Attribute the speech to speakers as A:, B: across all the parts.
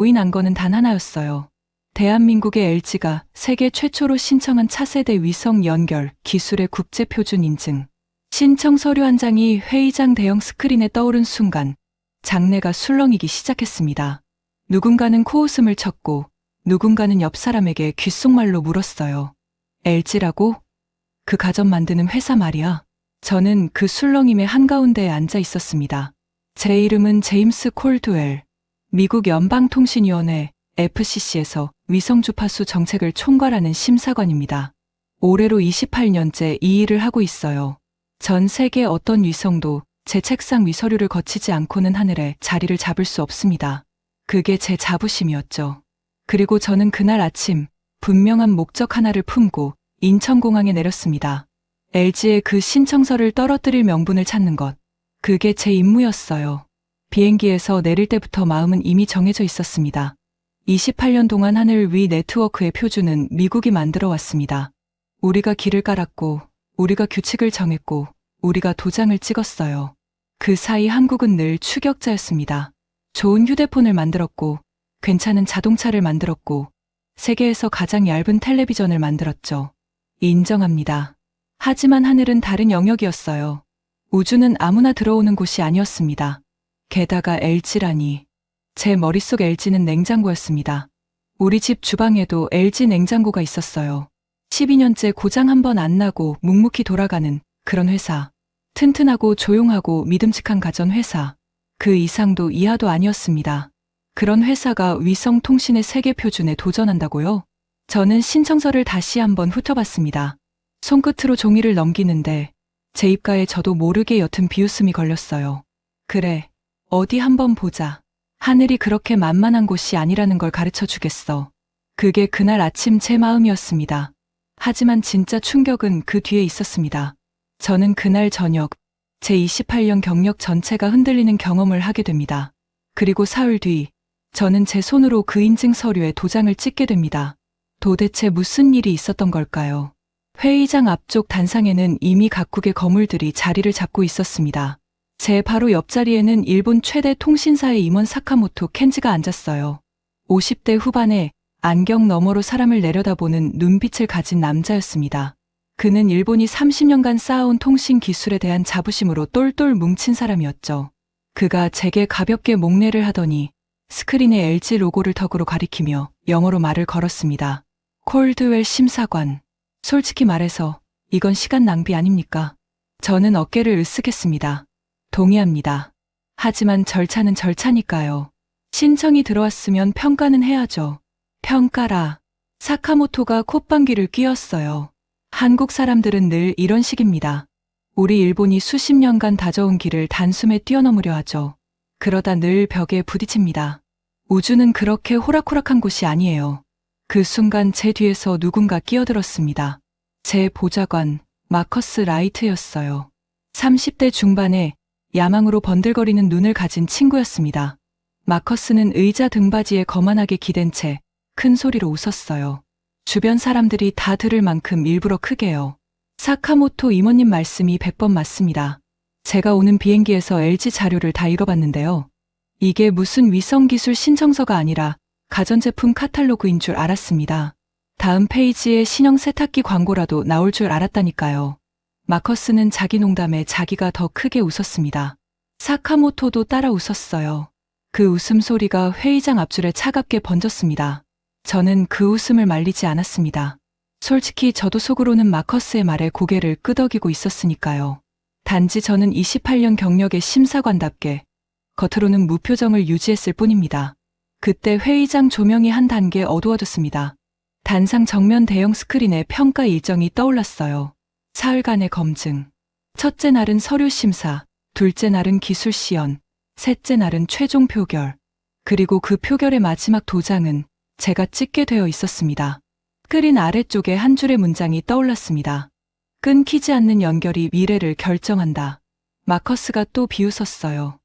A: 오인한 거는 단 하나였어요. 대한민국의 LG가 세계 최초로 신청한 차세대 위성 연결 기술의 국제 표준 인증. 신청 서류 한 장이 회의장 대형 스크린에 떠오른 순간 장내가 술렁이기 시작했습니다. 누군가는 코웃음을 쳤고 누군가는 옆 사람에게 귓속말로 물었어요. LG라고? 그 가전 만드는 회사 말이야. 저는 그 술렁임의 한가운데에 앉아 있었습니다. 제 이름은 제임스 콜드웰. 미국 연방통신위원회 FCC에서 위성주파수 정책을 총괄하는 심사관입니다. 올해로 28년째 이 일을 하고 있어요. 전 세계 어떤 위성도 제 책상 위 서류를 거치지 않고는 하늘에 자리를 잡을 수 없습니다. 그게 제 자부심이었죠. 그리고 저는 그날 아침 분명한 목적 하나를 품고 인천공항에 내렸습니다. LG의 그 신청서를 떨어뜨릴 명분을 찾는 것. 그게 제 임무였어요. 비행기에서 내릴 때부터 마음은 이미 정해져 있었습니다. 28년 동안 하늘 위 네트워크의 표준은 미국이 만들어 왔습니다. 우리가 길을 깔았고, 우리가 규칙을 정했고, 우리가 도장을 찍었어요. 그 사이 한국은 늘 추격자였습니다. 좋은 휴대폰을 만들었고, 괜찮은 자동차를 만들었고, 세계에서 가장 얇은 텔레비전을 만들었죠. 인정합니다. 하지만 하늘은 다른 영역이었어요. 우주는 아무나 들어오는 곳이 아니었습니다. 게다가 LG라니. 제 머릿속 LG는 냉장고였습니다. 우리 집 주방에도 LG 냉장고가 있었어요. 12년째 고장 한 번 안 나고 묵묵히 돌아가는 그런 회사. 튼튼하고 조용하고 믿음직한 가전회사. 그 이상도 이하도 아니었습니다. 그런 회사가 위성 통신의 세계 표준에 도전한다고요? 저는 신청서를 다시 한번 훑어봤습니다. 손끝으로 종이를 넘기는데 제 입가에 저도 모르게 옅은 비웃음이 걸렸어요. 그래, 어디 한번 보자. 하늘이 그렇게 만만한 곳이 아니라는 걸 가르쳐 주겠어. 그게 그날 아침 제 마음이었습니다. 하지만 진짜 충격은 그 뒤에 있었습니다. 저는 그날 저녁 제 28년 경력 전체가 흔들리는 경험을 하게 됩니다. 그리고 사흘 뒤 저는 제 손으로 그 인증 서류에 도장을 찍게 됩니다. 도대체 무슨 일이 있었던 걸까요? 회의장 앞쪽 단상에는 이미 각국의 거물들이 자리를 잡고 있었습니다. 제 바로 옆자리에는 일본 최대 통신사의 임원 사카모토 켄지가 앉았어요. 50대 후반에 안경 너머로 사람을 내려다보는 눈빛을 가진 남자였습니다. 그는 일본이 30년간 쌓아온 통신 기술에 대한 자부심으로 똘똘 뭉친 사람이었죠. 그가 제게 가볍게 목례를 하더니 스크린에 LG 로고를 턱으로 가리키며 영어로 말을 걸었습니다. 콜드웰 심사관. 솔직히 말해서 이건 시간 낭비 아닙니까? 저는 어깨를 으쓱했습니다. 동의합니다. 하지만 절차는 절차니까요. 신청이 들어왔으면 평가는 해야죠. 평가라. 사카모토가 콧방귀를 뀌었어요. 한국 사람들은 늘 이런 식입니다. 우리 일본이 수십 년간 다져온 길을 단숨에 뛰어넘으려 하죠. 그러다 늘 벽에 부딪힙니다. 우주는 그렇게 호락호락한 곳이 아니에요. 그 순간 제 뒤에서 누군가 끼어들었습니다. 제 보좌관, 마커스 라이트였어요. 30대 중반에 야망으로 번들거리는 눈을 가진 친구였습니다. 마커스는 의자 등받이에 거만하게 기댄 채 큰 소리로 웃었어요. 주변 사람들이 다 들을 만큼 일부러 크게요. 사카모토 임원님 말씀이 100번 맞습니다. 제가 오는 비행기에서 LG 자료를 다 읽어봤는데요. 이게 무슨 위성기술 신청서가 아니라 가전제품 카탈로그인 줄 알았습니다. 다음 페이지에 신형 세탁기 광고라도 나올 줄 알았다니까요. 마커스는 자기 농담에 자기가 더 크게 웃었습니다. 사카모토도 따라 웃었어요. 그 웃음소리가 회의장 앞줄에 차갑게 번졌습니다. 저는 그 웃음을 말리지 않았습니다. 솔직히 저도 속으로는 마커스의 말에 고개를 끄덕이고 있었으니까요. 단지 저는 28년 경력의 심사관답게 겉으로는 무표정을 유지했을 뿐입니다. 그때 회의장 조명이 한 단계 어두워졌습니다. 단상 정면 대형 스크린에 평가 일정이 떠올랐어요. 사흘간의 검증. 첫째 날은 서류 심사, 둘째 날은 기술 시연, 셋째 날은 최종 표결. 그리고 그 표결의 마지막 도장은 제가 찍게 되어 있었습니다. 스크린 아래쪽에 한 줄의 문장이 떠올랐습니다. 끊기지 않는 연결이 미래를 결정한다. 마커스가 또 비웃었어요.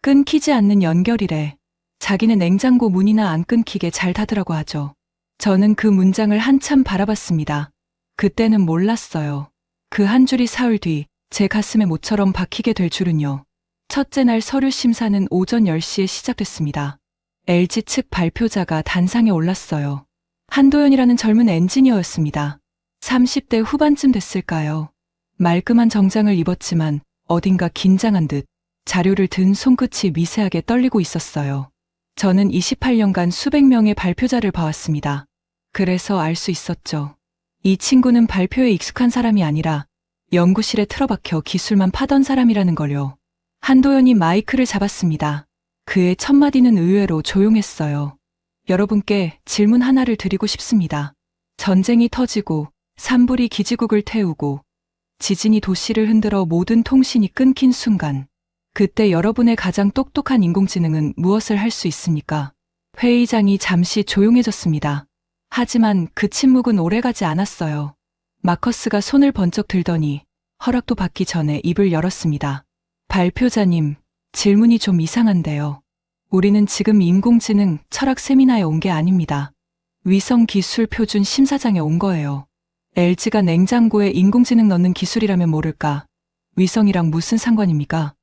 A: 끊기지 않는 연결이래. 자기네 냉장고 문이나 안 끊기게 잘 닫으라고 하죠. 저는 그 문장을 한참 바라봤습니다. 그때는 몰랐어요. 그 한 줄이 사흘 뒤 제 가슴에 못처럼 박히게 될 줄은요. 첫째 날 서류 심사는 오전 10시에 시작됐습니다. LG 측 발표자가 단상에 올랐어요. 한도연이라는 젊은 엔지니어였습니다. 30대 후반쯤 됐을까요? 말끔한 정장을 입었지만 어딘가 긴장한 듯 자료를 든 손끝이 미세하게 떨리고 있었어요. 저는 28년간 수백 명의 발표자를 봐왔습니다. 그래서 알 수 있었죠. 이 친구는 발표에 익숙한 사람이 아니라 연구실에 틀어박혀 기술만 파던 사람이라는 걸요. 한도연이 마이크를 잡았습니다. 그의 첫 마디는 의외로 조용했어요. 여러분께 질문 하나를 드리고 싶습니다. 전쟁이 터지고 산불이 기지국을 태우고 지진이 도시를 흔들어 모든 통신이 끊긴 순간, 그때 여러분의 가장 똑똑한 인공지능은 무엇을 할 수 있습니까? 회의장이 잠시 조용해졌습니다. 하지만 그 침묵은 오래가지 않았어요. 마커스가 손을 번쩍 들더니 허락도 받기 전에 입을 열었습니다. 발표자님, 질문이 좀 이상한데요. 우리는 지금 인공지능 철학 세미나에 온 게 아닙니다. 위성기술 표준 심사장에 온 거예요. LG가 냉장고에 인공지능 넣는 기술이라면 모를까? 위성이랑 무슨 상관입니까?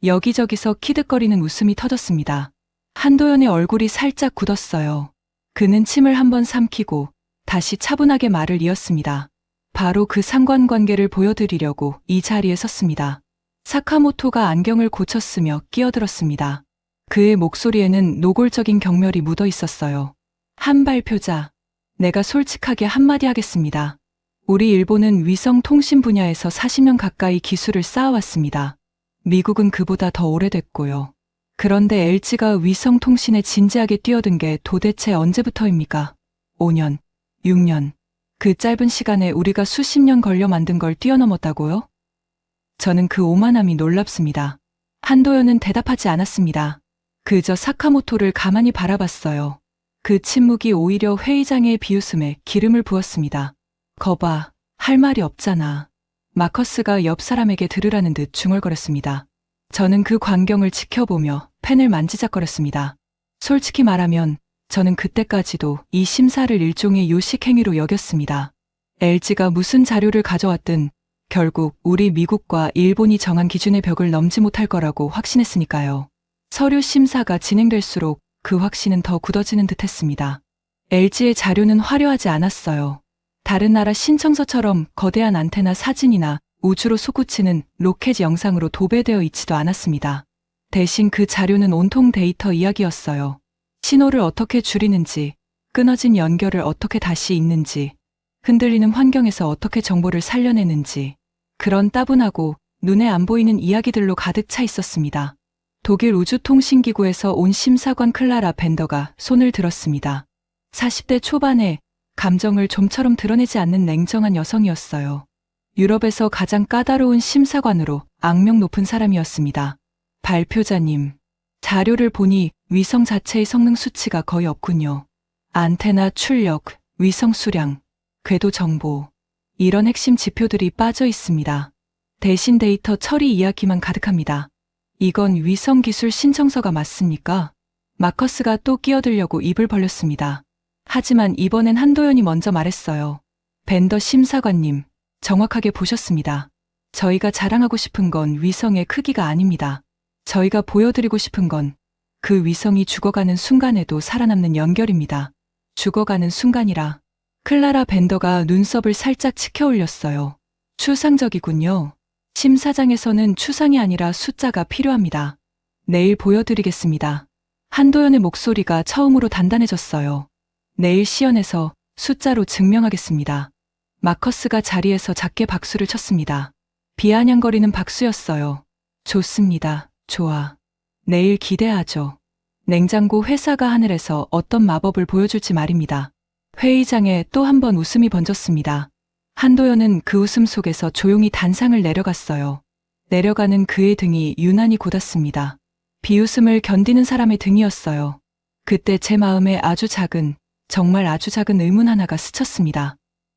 A: 여기저기서 키득거리는 웃음이 터졌습니다. 한도연의 얼굴이 살짝 굳었어요. 그는 침을 한번 삼키고 다시 차분하게 말을 이었습니다. 바로 그 상관관계를 보여드리려고 이 자리에 섰습니다. 사카모토가 안경을 고쳤으며 끼어들었습니다. 그의 목소리에는 노골적인 경멸이 묻어 있었어요. 한 발표자, 내가 솔직하게 한마디 하겠습니다. 우리 일본은 위성 통신 분야에서 40년 가까이 기술을 쌓아왔습니다. 미국은 그보다 더 오래됐고요. 그런데 LG가 위성 통신에 진지하게 뛰어든 게 도대체 언제부터입니까? 5년, 6년. 그 짧은 시간에 우리가 수십 년 걸려 만든 걸 뛰어넘었다고요? 저는 그 오만함이 놀랍습니다. 한도연은 대답하지 않았습니다. 그저 사카모토를 가만히 바라봤어요. 그 침묵이 오히려 회의장의 비웃음에 기름을 부었습니다. 거봐, 할 말이 없잖아. 마커스가 옆 사람에게 들으라는 듯 중얼거렸습니다. 저는 그 광경을 지켜보며 펜을 만지작거렸습니다. 솔직히 말하면 저는 그때까지도 이 심사를 일종의 요식행위로 여겼습니다. LG가 무슨 자료를 가져왔든 결국 우리 미국과 일본이 정한 기준의 벽을 넘지 못할 거라고 확신했으니까요. 서류 심사가 진행될수록 그 확신은 더 굳어지는 듯했습니다. LG의 자료는 화려하지 않았어요. 다른 나라 신청서처럼 거대한 안테나 사진이나 우주로 솟구치는 로켓 영상으로 도배되어 있지도 않았습니다. 대신 그 자료는 온통 데이터 이야기였어요. 신호를 어떻게 줄이는지, 끊어진 연결을 어떻게 다시 잇는지, 흔들리는 환경에서 어떻게 정보를 살려내는지, 그런 따분하고 눈에 안 보이는 이야기들로 가득 차 있었습니다. 독일 우주통신기구에서 온 심사관 클라라 벤더가 손을 들었습니다. 40대 초반에 감정을 좀처럼 드러내지 않는 냉정한 여성이었어요. 유럽에서 가장 까다로운 심사관으로 악명 높은 사람이었습니다. 발표자님, 자료를 보니 위성 자체의 성능 수치가 거의 없군요. 안테나 출력, 위성 수량, 궤도 정보, 이런 핵심 지표들이 빠져 있습니다. 대신 데이터 처리 이야기만 가득합니다. 이건 위성 기술 신청서가 맞습니까? 마커스가 또 끼어들려고 입을 벌렸습니다. 하지만 이번엔 한도연이 먼저 말했어요. 벤더 심사관님, 정확하게 보셨습니다. 저희가 자랑하고 싶은 건 위성의 크기가 아닙니다. 저희가 보여드리고 싶은 건 그 위성이 죽어가는 순간에도 살아남는 연결입니다. 죽어가는 순간이라. 클라라 벤더가 눈썹을 살짝 치켜 올렸어요. 추상적이군요. 심사장에서는 추상이 아니라 숫자가 필요합니다. 내일 보여드리겠습니다. 한도연의 목소리가 처음으로 단단해졌어요. 내일 시연에서 숫자로 증명하겠습니다. 마커스가 자리에서 작게 박수를 쳤습니다. 비아냥거리는 박수였어요. 좋습니다. 좋아. 내일 기대하죠. 냉장고 회사가 하늘에서 어떤 마법을 보여줄지 말입니다. 회의장에 또 한 번 웃음이 번졌습니다. 한도연은 그 웃음 속에서 조용히 단상을 내려갔어요. 내려가는 그의 등이 유난히 곧았습니다. 비웃음을 견디는 사람의 등이었어요. 그때 제 마음에 아주 작은, 정말 아주 작은 의문 하나가 스쳤습니다.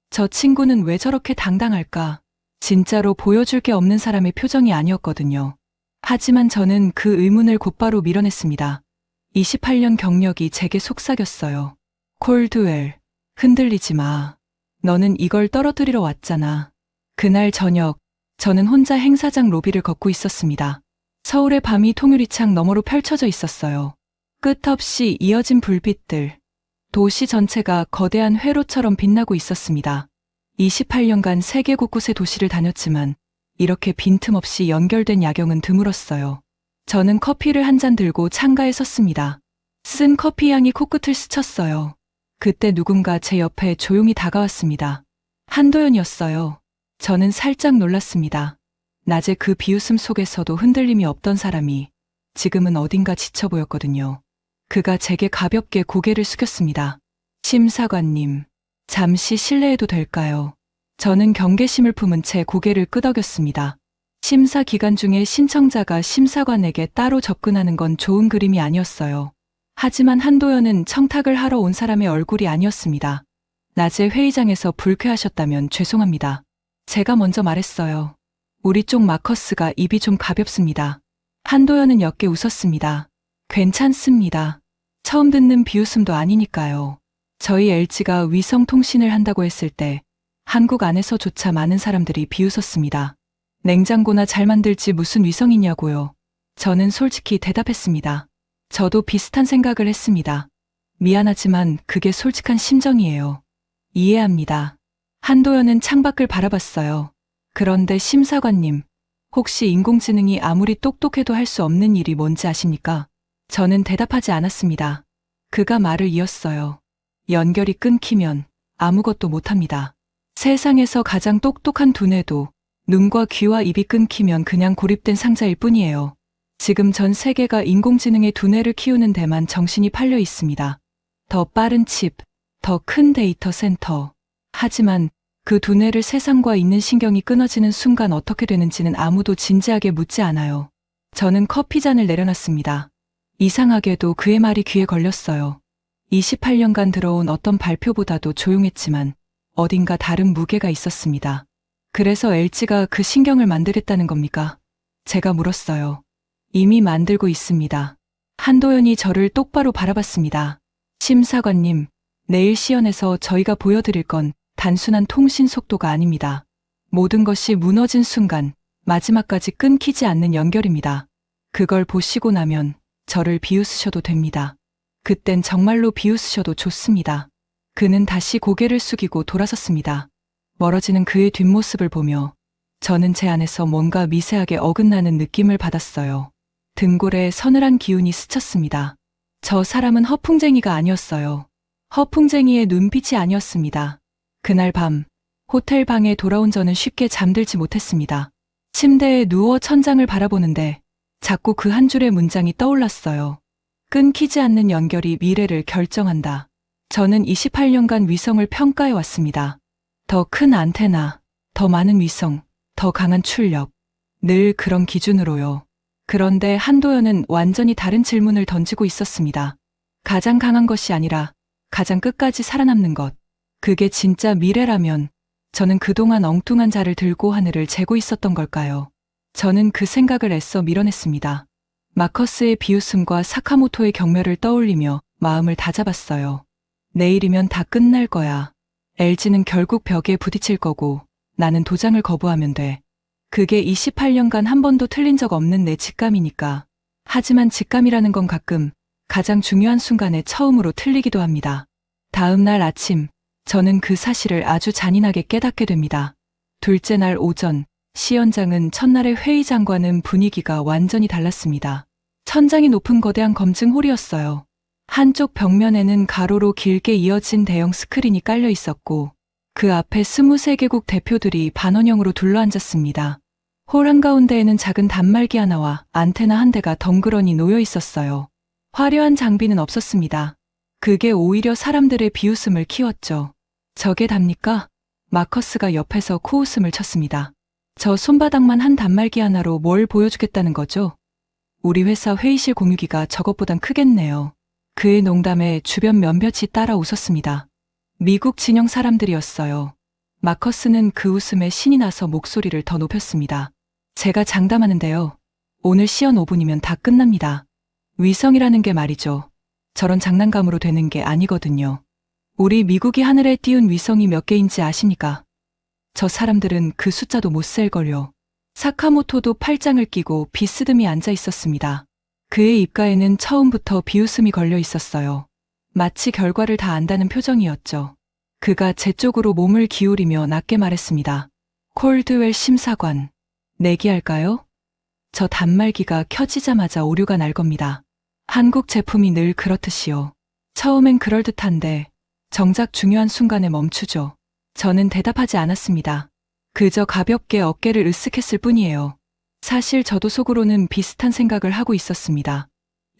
A: 저 친구는 왜 저렇게 당당할까? 진짜로 보여줄 게 없는 사람의 표정이 아니었거든요. 하지만 저는 그 의문을 곧바로 밀어냈습니다. 28년 경력이 제게 속삭였어요. 콜드웰, 흔들리지 마. 너는 이걸 떨어뜨리러 왔잖아. 그날 저녁, 저는 혼자 행사장 로비를 걷고 있었습니다. 서울의 밤이 통유리창 너머로 펼쳐져 있었어요. 끝없이 이어진 불빛들. 도시 전체가 거대한 회로처럼 빛나고 있었습니다. 28년간 세계 곳곳의 도시를 다녔지만 이렇게 빈틈없이 연결된 야경은 드물었어요. 저는 커피를 한 잔 들고 창가에 섰습니다. 쓴 커피 향이 코끝을 스쳤어요. 그때 누군가 제 옆에 조용히 다가왔습니다. 한도연이었어요. 저는 살짝 놀랐습니다. 낮에 그 비웃음 속에서도 흔들림이 없던 사람이 지금은 어딘가 지쳐 보였거든요. 그가 제게 가볍게 고개를 숙였습니다. 심사관님, 잠시 실례해도 될까요? 저는 경계심을 품은 채 고개를 끄덕였습니다. 심사 기간 중에 신청자가 심사관에게 따로 접근하는 건 좋은 그림이 아니었어요. 하지만 한도연은 청탁을 하러 온 사람의 얼굴이 아니었습니다. 낮에 회의장에서 불쾌하셨다면 죄송합니다. 제가 먼저 말했어요. 우리 쪽 마커스가 입이 좀 가볍습니다. 한도연은 옅게 웃었습니다. 괜찮습니다. 처음 듣는 비웃음도 아니니까요. 저희 LG가 위성 통신을 한다고 했을 때 한국 안에서조차 많은 사람들이 비웃었습니다. 냉장고나 잘 만들지 무슨 위성이냐고요. 저는 솔직히 대답했습니다. 저도 비슷한 생각을 했습니다. 미안하지만 그게 솔직한 심정이에요. 이해합니다. 한도연은 창밖을 바라봤어요. 그런데 심사관님, 혹시 인공지능이 아무리 똑똑해도 할 수 없는 일이 뭔지 아십니까? 저는 대답하지 않았습니다. 그가 말을 이었어요. 연결이 끊기면 아무것도 못합니다. 세상에서 가장 똑똑한 두뇌도 눈과 귀와 입이 끊기면 그냥 고립된 상자일 뿐이에요. 지금 전 세계가 인공지능의 두뇌를 키우는 데만 정신이 팔려 있습니다. 더 빠른 칩, 더 큰 데이터 센터. 하지만 그 두뇌를 세상과 있는 신경이 끊어지는 순간 어떻게 되는지는 아무도 진지하게 묻지 않아요. 저는 커피잔을 내려놨습니다. 이상하게도 그의 말이 귀에 걸렸어요. 28년간 들어온 어떤 발표보다도 조용했지만 어딘가 다른 무게가 있었습니다. 그래서 LG가 그 신경을 만들겠다는 겁니까? 제가 물었어요. 이미 만들고 있습니다. 한도연이 저를 똑바로 바라봤습니다. 심사관님, 내일 시연에서 저희가 보여드릴 건 단순한 통신 속도가 아닙니다. 모든 것이 무너진 순간 마지막까지 끊기지 않는 연결입니다. 그걸 보시고 나면 저를 비웃으셔도 됩니다. 그땐 정말로 비웃으셔도 좋습니다. 그는 다시 고개를 숙이고 돌아섰습니다. 멀어지는 그의 뒷모습을 보며 저는 제 안에서 뭔가 미세하게 어긋나는 느낌을 받았어요. 등골에 서늘한 기운이 스쳤습니다. 저 사람은 허풍쟁이가 아니었어요. 허풍쟁이의 눈빛이 아니었습니다. 그날 밤 호텔 방에 돌아온 저는 쉽게 잠들지 못했습니다. 침대에 누워 천장을 바라보는데 자꾸 그 한 줄의 문장이 떠올랐어요. 끊기지 않는 연결이 미래를 결정한다. 저는 28년간 위성을 평가해 왔습니다. 더 큰 안테나, 더 많은 위성, 더 강한 출력. 늘 그런 기준으로요. 그런데 한도연은 완전히 다른 질문을 던지고 있었습니다. 가장 강한 것이 아니라 가장 끝까지 살아남는 것. 그게 진짜 미래라면 저는 그동안 엉뚱한 자를 들고 하늘을 재고 있었던 걸까요? 저는 그 생각을 애써 밀어냈습니다. 마커스의 비웃음과 사카모토의 경멸을 떠올리며 마음을 다잡았어요. 내일이면 다 끝날 거야. LG는 결국 벽에 부딪힐 거고 나는 도장을 거부하면 돼. 그게 28년간 한 번도 틀린 적 없는 내 직감이니까. 하지만 직감이라는 건 가끔 가장 중요한 순간에 처음으로 틀리기도 합니다. 다음 날 아침, 저는 그 사실을 아주 잔인하게 깨닫게 됩니다. 둘째 날 오전, 시연장은 첫날의 회의장과는 분위기가 완전히 달랐습니다. 천장이 높은 거대한 검증홀이었어요. 한쪽 벽면에는 가로로 길게 이어진 대형 스크린이 깔려 있었고 그 앞에 23개국 대표들이 반원형으로 둘러앉았습니다. 홀 한가운데에는 작은 단말기 하나와 안테나 한 대가 덩그러니 놓여 있었어요. 화려한 장비는 없었습니다. 그게 오히려 사람들의 비웃음을 키웠죠. 저게 답니까? 마커스가 옆에서 코웃음을 쳤습니다. 저 손바닥만 한 단말기 하나로 뭘 보여주겠다는 거죠? 우리 회사 회의실 공유기가 저것보단 크겠네요. 그의 농담에 주변 몇몇이 따라 웃었습니다. 미국 진영 사람들이었어요. 마커스는 그 웃음에 신이 나서 목소리를 더 높였습니다. 제가 장담하는데요. 오늘 시연 5분이면 다 끝납니다. 위성이라는 게 말이죠. 저런 장난감으로 되는 게 아니거든요. 우리 미국이 하늘에 띄운 위성이 몇 개인지 아십니까? 저 사람들은 그 숫자도 못 셀걸요. 사카모토도 팔짱을 끼고 비스듬히 앉아 있었습니다. 그의 입가에는 처음부터 비웃음이 걸려 있었어요. 마치 결과를 다 안다는 표정이었죠. 그가 제 쪽으로 몸을 기울이며 낮게 말했습니다. 콜드웰 심사관, 내기할까요? 저 단말기가 켜지자마자 오류가 날 겁니다. 한국 제품이 늘 그렇듯이요. 처음엔 그럴듯한데 정작 중요한 순간에 멈추죠. 저는 대답하지 않았습니다. 그저 가볍게 어깨를 으쓱했을 뿐이에요. 사실 저도 속으로는 비슷한 생각을 하고 있었습니다.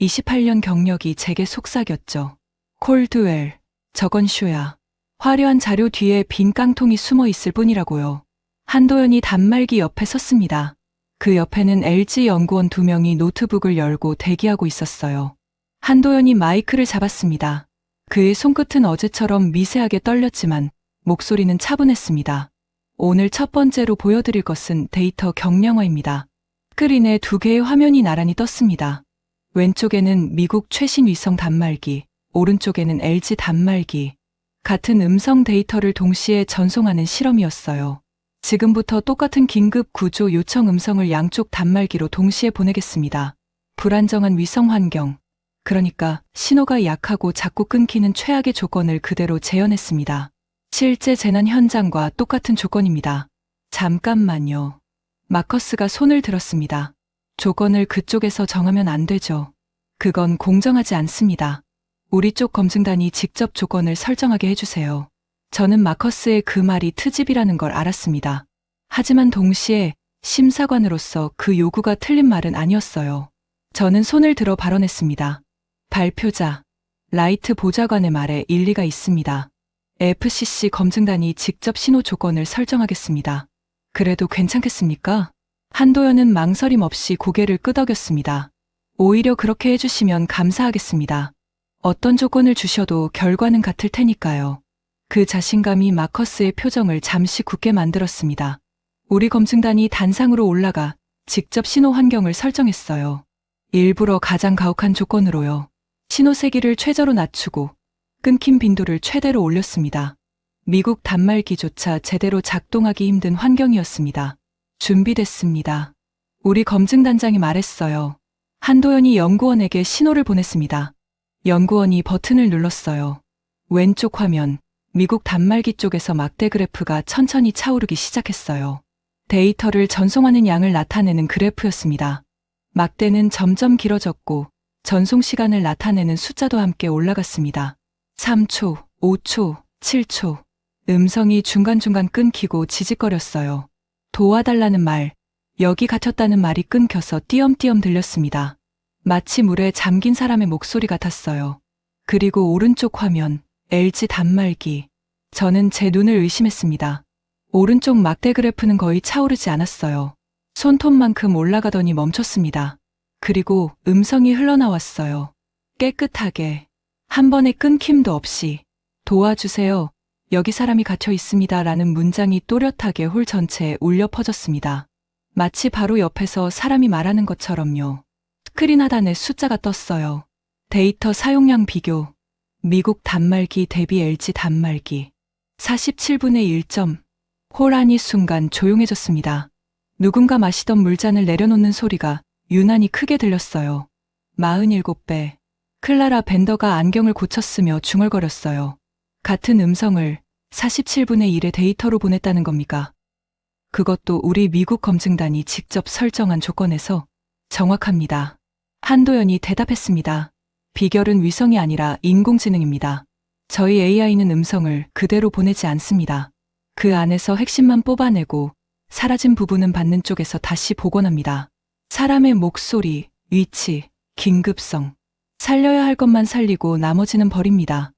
A: 28년 경력이 제게 속삭였죠. 콜드웰, 저건 쇼야. 화려한 자료 뒤에 빈 깡통이 숨어 있을 뿐이라고요. 한도연이 단말기 옆에 섰습니다. 그 옆에는 LG 연구원 2명이 노트북을 열고 대기하고 있었어요. 한도연이 마이크를 잡았습니다. 그의 손끝은 어제처럼 미세하게 떨렸지만 목소리는 차분했습니다. 오늘 첫 번째로 보여드릴 것은 데이터 경량화입니다. 스크린에 2개의 화면이 나란히 떴습니다. 왼쪽에는 미국 최신 위성 단말기, 오른쪽에는 LG 단말기. 같은 음성 데이터를 동시에 전송하는 실험이었어요. 지금부터 똑같은 긴급 구조 요청 음성을 양쪽 단말기로 동시에 보내겠습니다. 불안정한 위성 환경, 그러니까 신호가 약하고 자꾸 끊기는 최악의 조건을 그대로 재현했습니다. 실제 재난 현장과 똑같은 조건입니다. 잠깐만요. 마커스가 손을 들었습니다. 조건을 그쪽에서 정하면 안 되죠. 그건 공정하지 않습니다. 우리 쪽 검증단이 직접 조건을 설정하게 해주세요. 저는 마커스의 그 말이 트집이라는 걸 알았습니다. 하지만 동시에 심사관으로서 그 요구가 틀린 말은 아니었어요. 저는 손을 들어 발언했습니다. 발표자, 라이트 보좌관의 말에 일리가 있습니다. FCC 검증단이 직접 신호 조건을 설정하겠습니다. 그래도 괜찮겠습니까? 한도연은 망설임 없이 고개를 끄덕였습니다. 오히려 그렇게 해주시면 감사하겠습니다. 어떤 조건을 주셔도 결과는 같을 테니까요. 그 자신감이 마커스의 표정을 잠시 굳게 만들었습니다. 우리 검증단이 단상으로 올라가 직접 신호 환경을 설정했어요. 일부러 가장 가혹한 조건으로요. 신호 세기를 최저로 낮추고 끊김 빈도를 최대로 올렸습니다. 미국 단말기조차 제대로 작동하기 힘든 환경이었습니다. 준비됐습니다. 우리 검증단장이 말했어요. 한도연이 연구원에게 신호를 보냈습니다. 연구원이 버튼을 눌렀어요. 왼쪽 화면, 미국 단말기 쪽에서 막대 그래프가 천천히 차오르기 시작했어요. 데이터를 전송하는 양을 나타내는 그래프였습니다. 막대는 점점 길어졌고 전송 시간을 나타내는 숫자도 함께 올라갔습니다. 3초, 5초, 7초. 음성이 중간중간 끊기고 지직거렸어요. 도와달라는 말, 여기 갇혔다는 말이 끊겨서 띄엄띄엄 들렸습니다. 마치 물에 잠긴 사람의 목소리 같았어요. 그리고 오른쪽 화면, LG 단말기. 저는 제 눈을 의심했습니다. 오른쪽 막대 그래프는 거의 차오르지 않았어요. 손톱만큼 올라가더니 멈췄습니다. 그리고 음성이 흘러나왔어요. 깨끗하게. 한 번의 끊김도 없이. 도와주세요. 여기 사람이 갇혀 있습니다. 라는 문장이 또렷하게 홀 전체에 울려 퍼졌습니다. 마치 바로 옆에서 사람이 말하는 것처럼요. 스크린 하단에 숫자가 떴어요. 데이터 사용량 비교. 미국 단말기 대비 LG 단말기. 47분의 1점. 호란이 순간 조용해졌습니다. 누군가 마시던 물잔을 내려놓는 소리가 유난히 크게 들렸어요. 47배. 클라라 벤더가 안경을 고쳤으며 중얼거렸어요. 같은 음성을 47분의 1의 데이터로 보냈다는 겁니까? 그것도 우리 미국 검증단이 직접 설정한 조건에서. 정확합니다. 한도연이 대답했습니다. 비결은 위성이 아니라 인공지능입니다. 저희 AI는 음성을 그대로 보내지 않습니다. 그 안에서 핵심만 뽑아내고 사라진 부분은 받는 쪽에서 다시 복원합니다. 사람의 목소리, 위치, 긴급성. 살려야 할 것만 살리고 나머지는 버립니다.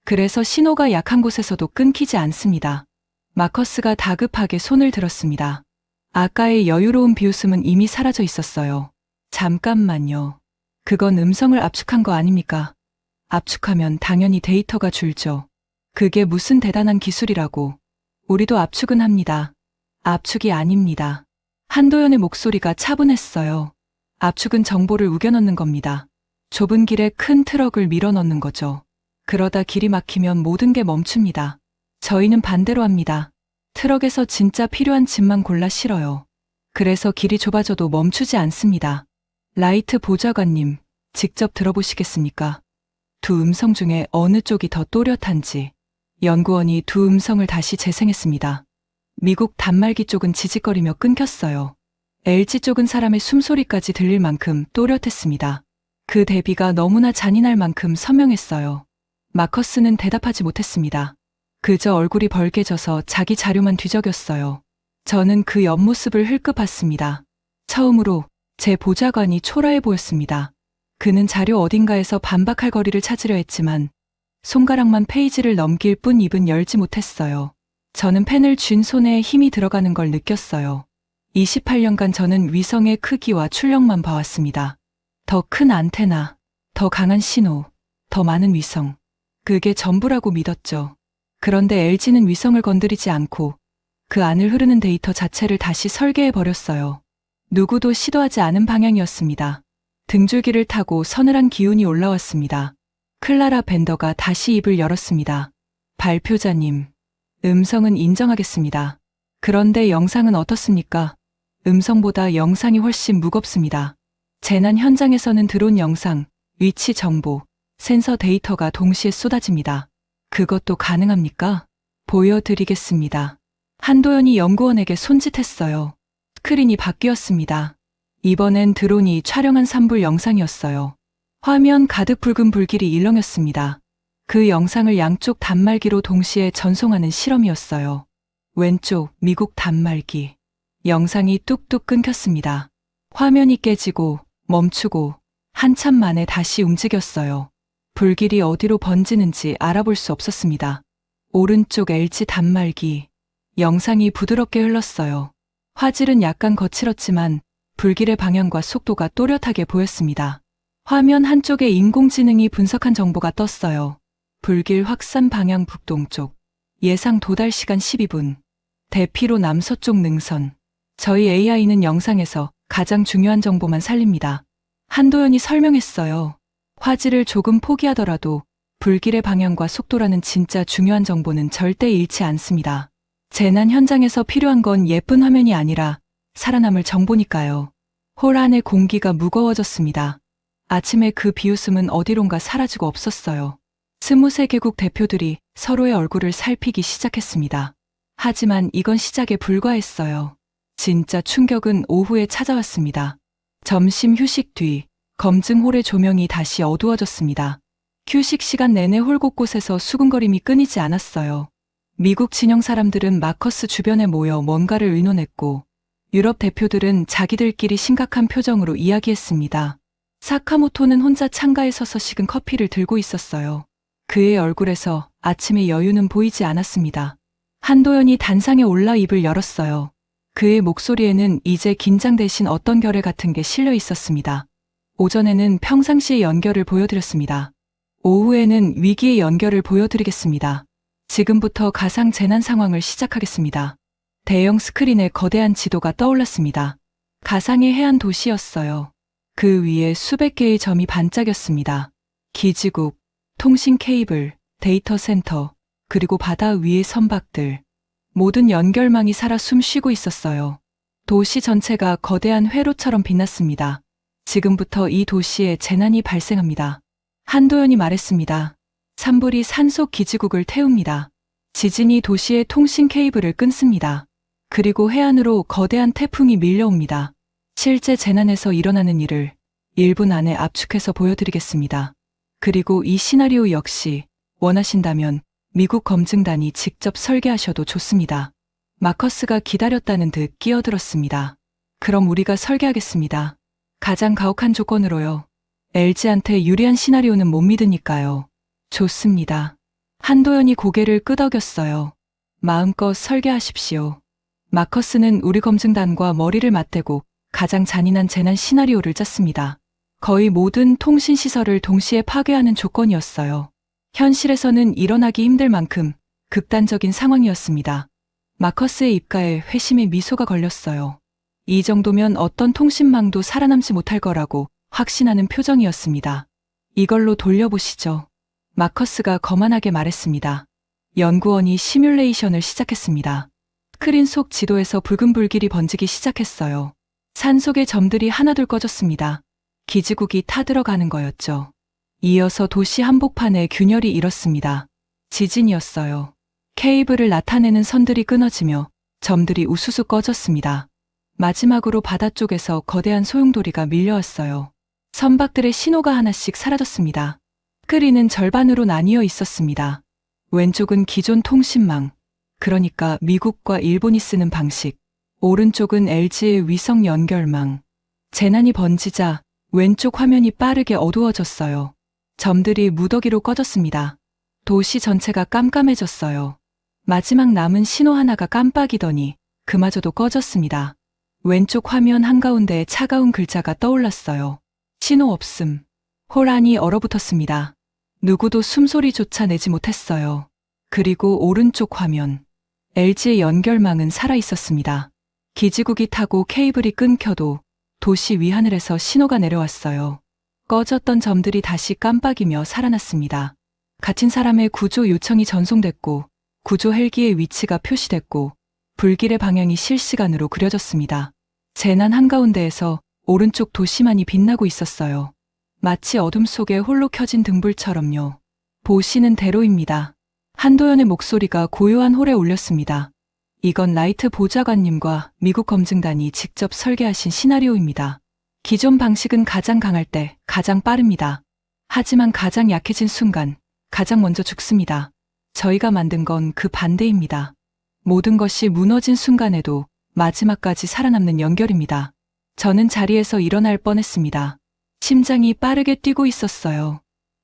A: 그래서 신호가 약한 곳에서도 끊기지 않습니다. 마커스가 다급하게 손을 들었습니다. 아까의 여유로운 비웃음은 이미 사라져 있었어요. 잠깐만요. 그건 음성을 압축한 거 아닙니까? 압축하면 당연히 데이터가 줄죠. 그게 무슨 대단한 기술이라고. 우리도 압축은 합니다. 압축이 아닙니다. 한도연의 목소리가 차분했어요. 압축은 정보를 우겨넣는 겁니다. 좁은 길에 큰 트럭을 밀어넣는 거죠. 그러다 길이 막히면 모든 게 멈춥니다. 저희는 반대로 합니다. 트럭에서 진짜 필요한 짐만 골라 실어요. 그래서 길이 좁아져도 멈추지 않습니다. 라이트 보좌관님, 직접 들어보시겠습니까? 두 음성 중에 어느 쪽이 더 또렷한지. 연구원이 두 음성을 다시 재생했습니다. 미국 단말기 쪽은 지직거리며 끊겼어요. LG 쪽은 사람의 숨소리까지 들릴 만큼 또렷했습니다. 그 대비가 너무나 잔인할 만큼 선명했어요. 마커스는 대답하지 못했습니다. 그저 얼굴이 벌개져서 자기 자료만 뒤적였어요. 저는 그 옆모습을 흘끗 봤습니다. 처음으로 제 보좌관이 초라해 보였습니다. 그는 자료 어딘가에서 반박할 거리를 찾으려 했지만 손가락만 페이지를 넘길 뿐 입은 열지 못했어요. 저는 펜을 쥔 손에 힘이 들어가는 걸 느꼈어요. 28년간 저는 위성의 크기와 출력만 봐왔습니다. 더 큰 안테나, 더 강한 신호, 더 많은 위성. 그게 전부라고 믿었죠. 그런데 LG는 위성을 건드리지 않고 그 안을 흐르는 데이터 자체를 다시 설계해버렸어요. 누구도 시도하지 않은 방향이었습니다. 등줄기를 타고 서늘한 기운이 올라왔습니다. 클라라 벤더가 다시 입을 열었습니다. 발표자님, 음성은 인정하겠습니다. 그런데 영상은 어떻습니까? 음성보다 영상이 훨씬 무겁습니다. 재난 현장에서는 드론 영상, 위치 정보, 센서 데이터가 동시에 쏟아집니다. 그것도 가능합니까? 보여드리겠습니다. 한도연이 연구원에게 손짓했어요. 스크린이 바뀌었습니다. 이번엔 드론이 촬영한 산불 영상이었어요. 화면 가득 붉은 불길이 일렁였습니다. 그 영상을 양쪽 단말기로 동시에 전송하는 실험이었어요. 왼쪽 미국 단말기. 영상이 뚝뚝 끊겼습니다. 화면이 깨지고 멈추고 한참 만에 다시 움직였어요. 불길이 어디로 번지는지 알아볼 수 없었습니다. 오른쪽 LG 단말기. 영상이 부드럽게 흘렀어요. 화질은 약간 거칠었지만 불길의 방향과 속도가 또렷하게 보였습니다. 화면 한쪽에 인공지능이 분석한 정보가 떴어요. 불길 확산 방향 북동쪽. 예상 도달 시간 12분. 대피로 남서쪽 능선. 저희 AI는 영상에서 가장 중요한 정보만 살립니다. 한도연이 설명했어요. 화질을 조금 포기하더라도 불길의 방향과 속도라는 진짜 중요한 정보는 절대 잃지 않습니다. 재난 현장에서 필요한 건 예쁜 화면이 아니라 살아남을 정보니까요. 홀 안의 공기가 무거워졌습니다. 아침에 그 비웃음은 어디론가 사라지고 없었어요. 23개국 대표들이 서로의 얼굴을 살피기 시작했습니다. 하지만 이건 시작에 불과했어요. 진짜 충격은 오후에 찾아왔습니다. 점심 휴식 뒤 검증홀의 조명이 다시 어두워졌습니다. 휴식 시간 내내 홀 곳곳에서 수군거림이 끊이지 않았어요. 미국 진영 사람들은 마커스 주변에 모여 뭔가를 의논했고 유럽 대표들은 자기들끼리 심각한 표정으로 이야기했습니다. 사카모토는 혼자 창가에 서서 식은 커피를 들고 있었어요. 그의 얼굴에서 아침의 여유는 보이지 않았습니다. 한도연이 단상에 올라 입을 열었어요. 그의 목소리에는 이제 긴장 대신 어떤 결의 같은 게 실려 있었습니다. 오전에는 평상시의 연결을 보여드렸습니다. 오후에는 위기의 연결을 보여드리겠습니다. 지금부터 가상 재난 상황을 시작하겠습니다. 대형 스크린에 거대한 지도가 떠올랐습니다. 가상의 해안 도시였어요. 그 위에 수백 개의 점이 반짝였습니다. 기지국, 통신 케이블, 데이터 센터, 그리고 바다 위의 선박들. 모든 연결망이 살아 숨쉬고 있었어요. 도시 전체가 거대한 회로처럼 빛났습니다. 지금부터 이 도시에 재난이 발생합니다. 한도연이 말했습니다. 산불이 산속 기지국을 태웁니다. 지진이 도시의 통신 케이블을 끊습니다. 그리고 해안으로 거대한 태풍이 밀려옵니다. 실제 재난에서 일어나는 일을 1분 안에 압축해서 보여드리겠습니다. 그리고 이 시나리오 역시 원하신다면 미국 검증단이 직접 설계하셔도 좋습니다. 마커스가 기다렸다는 듯 끼어들었습니다. 그럼 우리가 설계하겠습니다. 가장 가혹한 조건으로요. LG한테 유리한 시나리오는 못 믿으니까요. 좋습니다. 한도연이 고개를 끄덕였어요. 마음껏 설계하십시오. 마커스는 우리 검증단과 머리를 맞대고 가장 잔인한 재난 시나리오를 짰습니다. 거의 모든 통신시설을 동시에 파괴하는 조건이었어요. 현실에서는 일어나기 힘들 만큼 극단적인 상황이었습니다. 마커스의 입가에 회심의 미소가 걸렸어요. 이 정도면 어떤 통신망도 살아남지 못할 거라고 확신하는 표정이었습니다. 이걸로 돌려보시죠. 마커스가 거만하게 말했습니다. 연구원이 시뮬레이션을 시작했습니다. 스크린 속 지도에서 붉은 불길이 번지기 시작했어요. 산 속의 점들이 하나둘 꺼졌습니다. 기지국이 타들어가는 거였죠. 이어서 도시 한복판에 균열이 일었습니다. 지진이었어요. 케이블을 나타내는 선들이 끊어지며 점들이 우수수 꺼졌습니다. 마지막으로 바다 쪽에서 거대한 소용돌이가 밀려왔어요. 선박들의 신호가 하나씩 사라졌습니다. 스크린은 절반으로 나뉘어 있었습니다. 왼쪽은 기존 통신망, 그러니까 미국과 일본이 쓰는 방식, 오른쪽은 LG의 위성 연결망. 재난이 번지자 왼쪽 화면이 빠르게 어두워졌어요. 점들이 무더기로 꺼졌습니다. 도시 전체가 깜깜해졌어요. 마지막 남은 신호 하나가 깜빡이더니 그마저도 꺼졌습니다. 왼쪽 화면 한가운데에 차가운 글자가 떠올랐어요. 신호 없음. 호란이 얼어붙었습니다. 누구도 숨소리조차 내지 못했어요. 그리고 오른쪽 화면. LG의 연결망은 살아있었습니다. 기지국이 타고 케이블이 끊겨도 도시 위하늘에서 신호가 내려왔어요. 꺼졌던 점들이 다시 깜빡이며 살아났습니다. 갇힌 사람의 구조 요청이 전송됐고 구조 헬기의 위치가 표시됐고 불길의 방향이 실시간으로 그려졌습니다. 재난 한가운데에서 오른쪽 도시만이 빛나고 있었어요. 마치 어둠 속에 홀로 켜진 등불처럼요. 보시는 대로입니다. 한도연의 목소리가 고요한 홀에 울렸습니다. 이건 라이트 보좌관님과 미국 검증단이 직접 설계하신 시나리오입니다. 기존 방식은 가장 강할 때 가장 빠릅니다. 하지만 가장 약해진 순간 가장 먼저 죽습니다. 저희가 만든 건 그 반대입니다. 모든 것이 무너진 순간에도 마지막까지 살아남는 연결입니다. 저는 자리에서 일어날 뻔했습니다. 심장이 빠르게 뛰고 있었어요.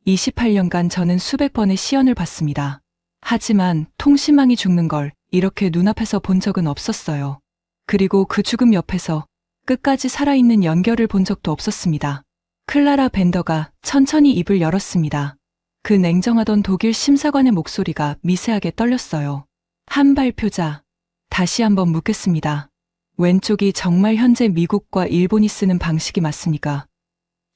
A: 28년간 저는 수백 번의 시연을 봤습니다. 하지만 통신망이 죽는 걸 이렇게 눈앞에서 본 적은 없었어요. 그리고 그 죽음 옆에서 끝까지 살아있는 연결을 본 적도 없었습니다. 클라라 벤더가 천천히 입을 열었습니다. 그 냉정하던 독일 심사관의 목소리가 미세하게 떨렸어요. 한 발표자, 다시 한번 묻겠습니다. 왼쪽이 정말 현재 미국과 일본이 쓰는 방식이 맞습니까?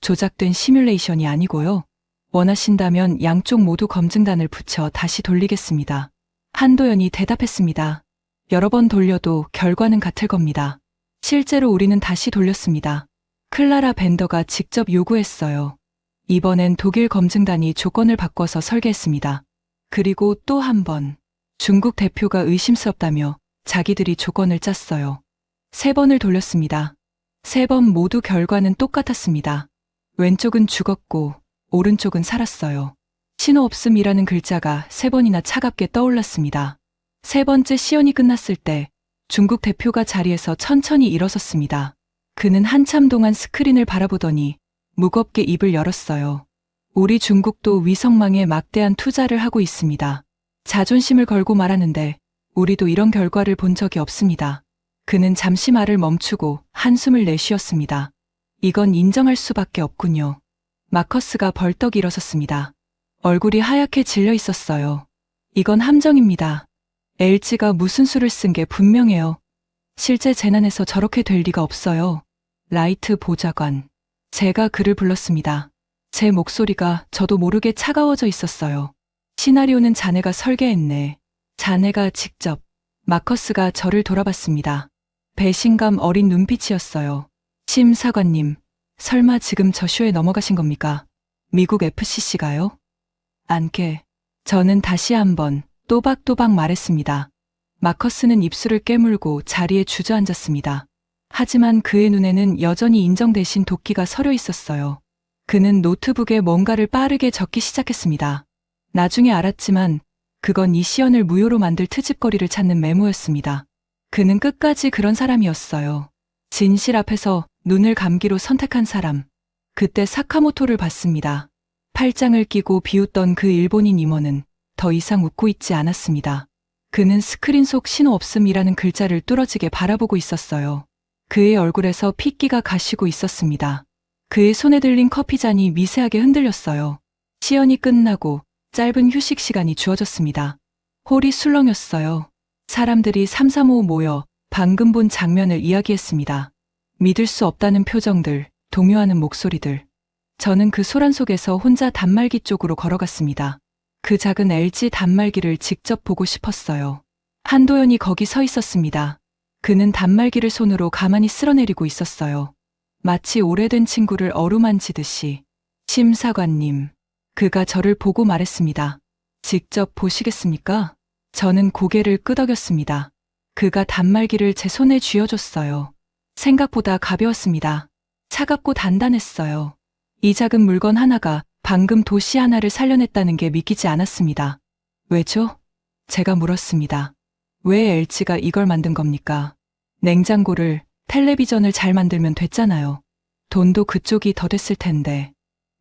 A: 조작된 시뮬레이션이 아니고요. 원하신다면 양쪽 모두 검증단을 붙여 다시 돌리겠습니다. 한도연이 대답했습니다. 여러 번 돌려도 결과는 같을 겁니다. 실제로 우리는 다시 돌렸습니다. 클라라 벤더가 직접 요구했어요. 이번엔 독일 검증단이 조건을 바꿔서 설계했습니다. 그리고 또 한 번 중국 대표가 의심스럽다며 자기들이 조건을 짰어요. 3번을 돌렸습니다. 3번 모두 결과는 똑같았습니다. 왼쪽은 죽었고 오른쪽은 살았어요. 신호 없음이라는 글자가 3번이나 차갑게 떠올랐습니다. 3번째 시연이 끝났을 때 중국 대표가 자리에서 천천히 일어섰습니다. 그는 한참 동안 스크린을 바라보더니 무겁게 입을 열었어요. 우리 중국도 위성망에 막대한 투자를 하고 있습니다. 자존심을 걸고 말하는데 우리도 이런 결과를 본 적이 없습니다. 그는 잠시 말을 멈추고 한숨을 내쉬었습니다. 이건 인정할 수밖에 없군요. 마커스가 벌떡 일어섰습니다. 얼굴이 하얗게 질려 있었어요. 이건 함정입니다. LG가 무슨 수를 쓴 게 분명해요. 실제 재난에서 저렇게 될 리가 없어요. 라이트 보좌관. 제가 그를 불렀습니다. 제 목소리가 저도 모르게 차가워져 있었어요. 시나리오는 자네가 설계했네. 자네가 직접. 마커스가 저를 돌아봤습니다. 배신감 어린 눈빛이었어요. 심사관님, 설마 지금 저 쇼에 넘어가신 겁니까? 미국 FCC가요? 안게. 저는 다시 한번 또박또박 말했습니다. 마커스는 입술을 깨물고 자리에 주저앉았습니다. 하지만 그의 눈에는 여전히 인정되신 도끼가 서려 있었어요. 그는 노트북에 뭔가를 빠르게 적기 시작했습니다. 나중에 알았지만 그건 이 시연을 무효로 만들 트집거리를 찾는 메모였습니다. 그는 끝까지 그런 사람이었어요. 진실 앞에서 눈을 감기로 선택한 사람. 그때 사카모토를 봤습니다. 팔짱을 끼고 비웃던 그 일본인 임원은 더 이상 웃고 있지 않았습니다. 그는 스크린 속 신호 없음이라는 글자를 뚫어지게 바라보고 있었어요. 그의 얼굴에서 핏기가 가시고 있었습니다. 그의 손에 들린 커피잔이 미세하게 흔들렸어요. 시연이 끝나고 짧은 휴식 시간이 주어졌습니다. 홀이 술렁였어요. 사람들이 삼삼오오 모여 방금 본 장면을 이야기했습니다. 믿을 수 없다는 표정들, 동요하는 목소리들. 저는 그 소란 속에서 혼자 단말기 쪽으로 걸어갔습니다. 그 작은 LG 단말기를 직접 보고 싶었어요. 한도연이 거기 서 있었습니다. 그는 단말기를 손으로 가만히 쓸어내리고 있었어요. 마치 오래된 친구를 어루만지듯이. 심사관님. 그가 저를 보고 말했습니다. 직접 보시겠습니까? 저는 고개를 끄덕였습니다. 그가 단말기를 제 손에 쥐어줬어요. 생각보다 가벼웠습니다. 차갑고 단단했어요. 이 작은 물건 하나가 방금 도시 하나를 살려냈다는 게 믿기지 않았습니다. 왜죠? 제가 물었습니다. 왜 LG가 이걸 만든 겁니까? 냉장고를, 텔레비전을 잘 만들면 됐잖아요. 돈도 그쪽이 더 됐을 텐데.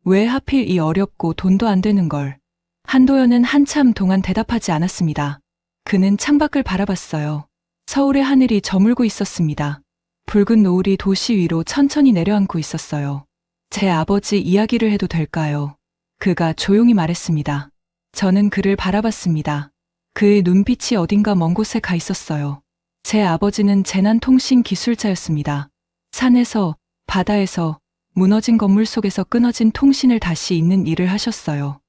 A: 왜 하필 이 어렵고 돈도 안 되는 걸. 한도연은 한참 동안 대답하지 않았습니다. 그는 창밖을 바라봤어요. 서울의 하늘이 저물고 있었습니다. 붉은 노을이 도시 위로 천천히 내려앉고 있었어요. 제 아버지 이야기를 해도 될까요? 그가 조용히 말했습니다. 저는 그를 바라봤습니다. 그의 눈빛이 어딘가 먼 곳에 가 있었어요. 제 아버지는 재난통신 기술자였습니다. 산에서, 바다에서, 무너진 건물 속에서 끊어진 통신을 다시 잇는 일을 하셨어요.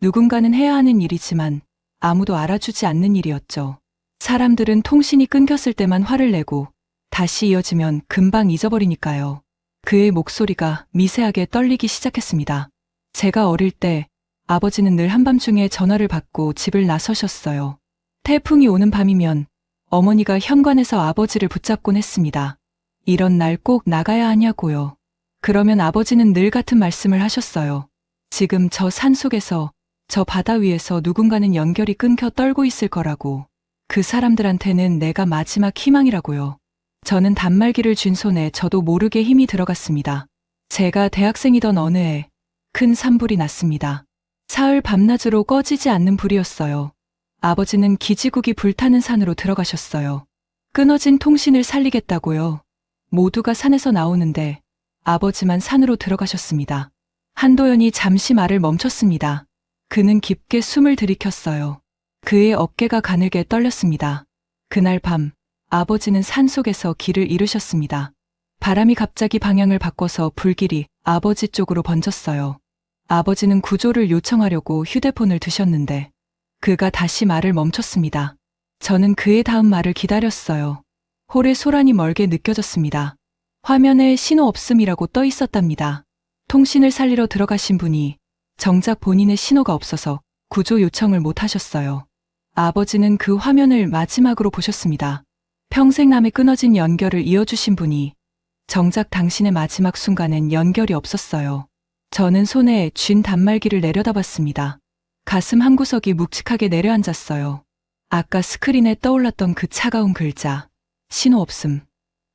A: 누군가는 해야 하는 일이지만 아무도 알아주지 않는 일이었죠. 사람들은 통신이 끊겼을 때만 화를 내고 다시 이어지면 금방 잊어버리니까요. 그의 목소리가 미세하게 떨리기 시작했습니다. 제가 어릴 때 아버지는 늘 한밤중에 전화를 받고 집을 나서셨어요. 태풍이 오는 밤이면 어머니가 현관에서 아버지를 붙잡곤 했습니다. 이런 날 꼭 나가야 하냐고요. 그러면 아버지는 늘 같은 말씀을 하셨어요. 지금 저 산속에서, 저 바다 위에서 누군가는 연결이 끊겨 떨고 있을 거라고. 그 사람들한테는 내가 마지막 희망이라고요. 저는 단말기를 쥔 손에 저도 모르게 힘이 들어갔습니다. 제가 대학생이던 어느 해, 큰 산불이 났습니다. 사흘 밤낮으로 꺼지지 않는 불이었어요. 아버지는 기지국이 불타는 산으로 들어가셨어요. 끊어진 통신을 살리겠다고요. 모두가 산에서 나오는데 아버지만 산으로 들어가셨습니다. 한도연이 잠시 말을 멈췄습니다. 그는 깊게 숨을 들이켰어요. 그의 어깨가 가늘게 떨렸습니다. 그날 밤 아버지는 산속에서 길을 잃으셨습니다. 바람이 갑자기 방향을 바꿔서 불길이 아버지 쪽으로 번졌어요. 아버지는 구조를 요청하려고 휴대폰을 드셨는데 그가 다시 말을 멈췄습니다. 저는 그의 다음 말을 기다렸어요. 홀의 소란이 멀게 느껴졌습니다. 화면에 신호 없음이라고 떠 있었답니다. 통신을 살리러 들어가신 분이 정작 본인의 신호가 없어서 구조 요청을 못 하셨어요. 아버지는 그 화면을 마지막으로 보셨습니다. 평생 남의 끊어진 연결을 이어주신 분이 정작 당신의 마지막 순간엔 연결이 없었어요. 저는 손에 쥔 단말기를 내려다봤습니다. 가슴 한구석이 묵직하게 내려앉았어요. 아까 스크린에 떠올랐던 그 차가운 글자, 신호 없음.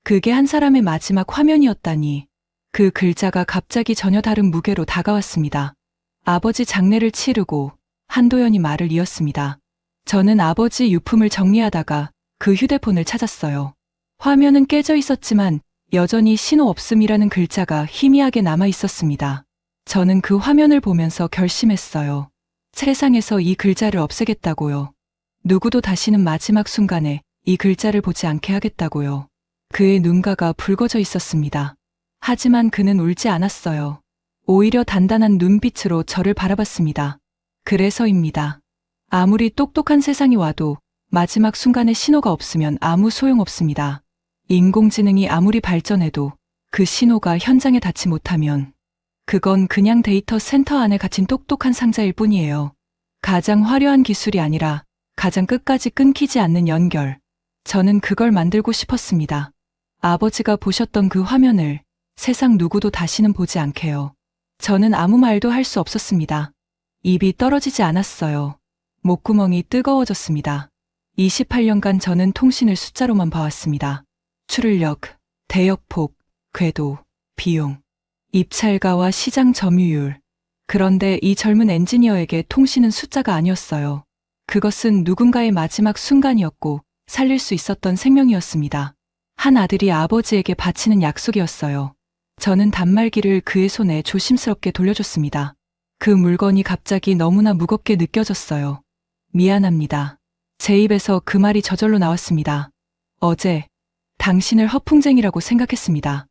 A: 그게 한 사람의 마지막 화면이었다니. 그 글자가 갑자기 전혀 다른 무게로 다가왔습니다. 아버지 장례를 치르고 한도연이 말을 이었습니다. 저는 아버지 유품을 정리하다가 그 휴대폰을 찾았어요. 화면은 깨져 있었지만 여전히 신호 없음이라는 글자가 희미하게 남아 있었습니다. 저는 그 화면을 보면서 결심했어요. 세상에서 이 글자를 없애겠다고요. 누구도 다시는 마지막 순간에 이 글자를 보지 않게 하겠다고요. 그의 눈가가 붉어져 있었습니다. 하지만 그는 울지 않았어요. 오히려 단단한 눈빛으로 저를 바라봤습니다. 그래서입니다. 아무리 똑똑한 세상이 와도 마지막 순간에 신호가 없으면 아무 소용없습니다. 인공지능이 아무리 발전해도 그 신호가 현장에 닿지 못하면 그건 그냥 데이터 센터 안에 갇힌 똑똑한 상자일 뿐이에요. 가장 화려한 기술이 아니라 가장 끝까지 끊기지 않는 연결. 저는 그걸 만들고 싶었습니다. 아버지가 보셨던 그 화면을 세상 누구도 다시는 보지 않게요. 저는 아무 말도 할 수 없었습니다. 입이 떨어지지 않았어요. 목구멍이 뜨거워졌습니다. 28년간 저는 통신을 숫자로만 봐왔습니다. 출력, 대역폭, 궤도, 비용, 입찰가와 시장 점유율. 그런데 이 젊은 엔지니어에게 통신은 숫자가 아니었어요. 그것은 누군가의 마지막 순간이었고 살릴 수 있었던 생명이었습니다. 한 아들이 아버지에게 바치는 약속이었어요. 저는 단말기를 그의 손에 조심스럽게 돌려줬습니다. 그 물건이 갑자기 너무나 무겁게 느껴졌어요. 미안합니다. 제 입에서 그 말이 저절로 나왔습니다. 어제 당신을 허풍쟁이라고 생각했습니다.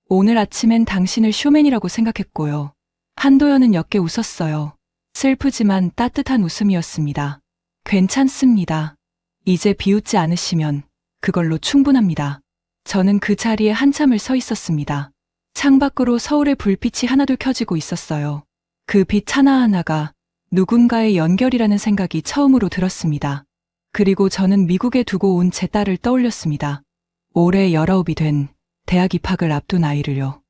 A: 오늘 아침엔 당신을 쇼맨이라고 생각했고요. 한도연은 옅게 웃었어요. 슬프지만 따뜻한 웃음이었습니다. 괜찮습니다. 이제 비웃지 않으시면 그걸로 충분합니다. 저는 그 자리에 한참을 서 있었습니다. 창밖으로 서울의 불빛이 하나둘 켜지고 있었어요. 그 빛 하나하나가 누군가의 연결이라는 생각이 처음으로 들었습니다. 그리고 저는 미국에 두고 온 제 딸을 떠올렸습니다. 올해 19이 된 대학 입학을 앞둔 아이를요.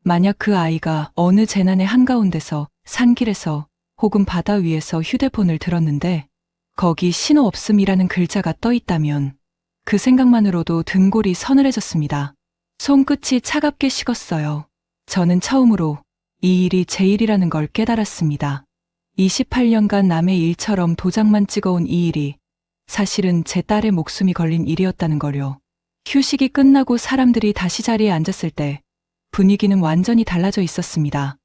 A: 만약 그 아이가 어느 재난의 한가운데서 산길에서 혹은 바다 위에서 휴대폰을 들었는데 거기 신호 없음이라는 글자가 떠 있다면 그 생각만으로도 등골이 서늘해졌습니다. 손끝이 차갑게 식었어요. 저는 처음으로 이 일이 제 일이라는 걸 깨달았습니다. 28년간 남의 일처럼 도장만 찍어온 이 일이 사실은 제 딸의 목숨이 걸린 일이었다는 걸요. 휴식이 끝나고 사람들이 다시 자리에 앉았을 때 분위기는 완전히 달라져 있었습니다.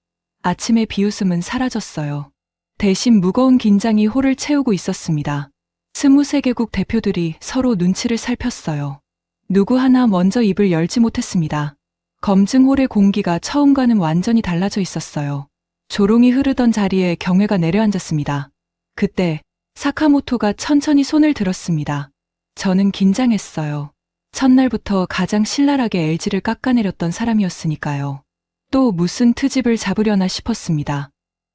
A: 아침의 비웃음은 사라졌어요. 대신 무거운 긴장이 홀을 채우고 있었습니다. 23개국 대표들이 서로 눈치를 살폈어요. 누구 하나 먼저 입을 열지 못했습니다. 검증홀의 공기가 처음과는 완전히 달라져 있었어요. 조롱이 흐르던 자리에 경회가 내려앉았습니다. 그때 사카모토가 천천히 손을 들었습니다. 저는 긴장했어요. 첫날부터 가장 신랄하게 LG를 깎아내렸던 사람이었으니까요. 또 무슨 트집을 잡으려나 싶었습니다.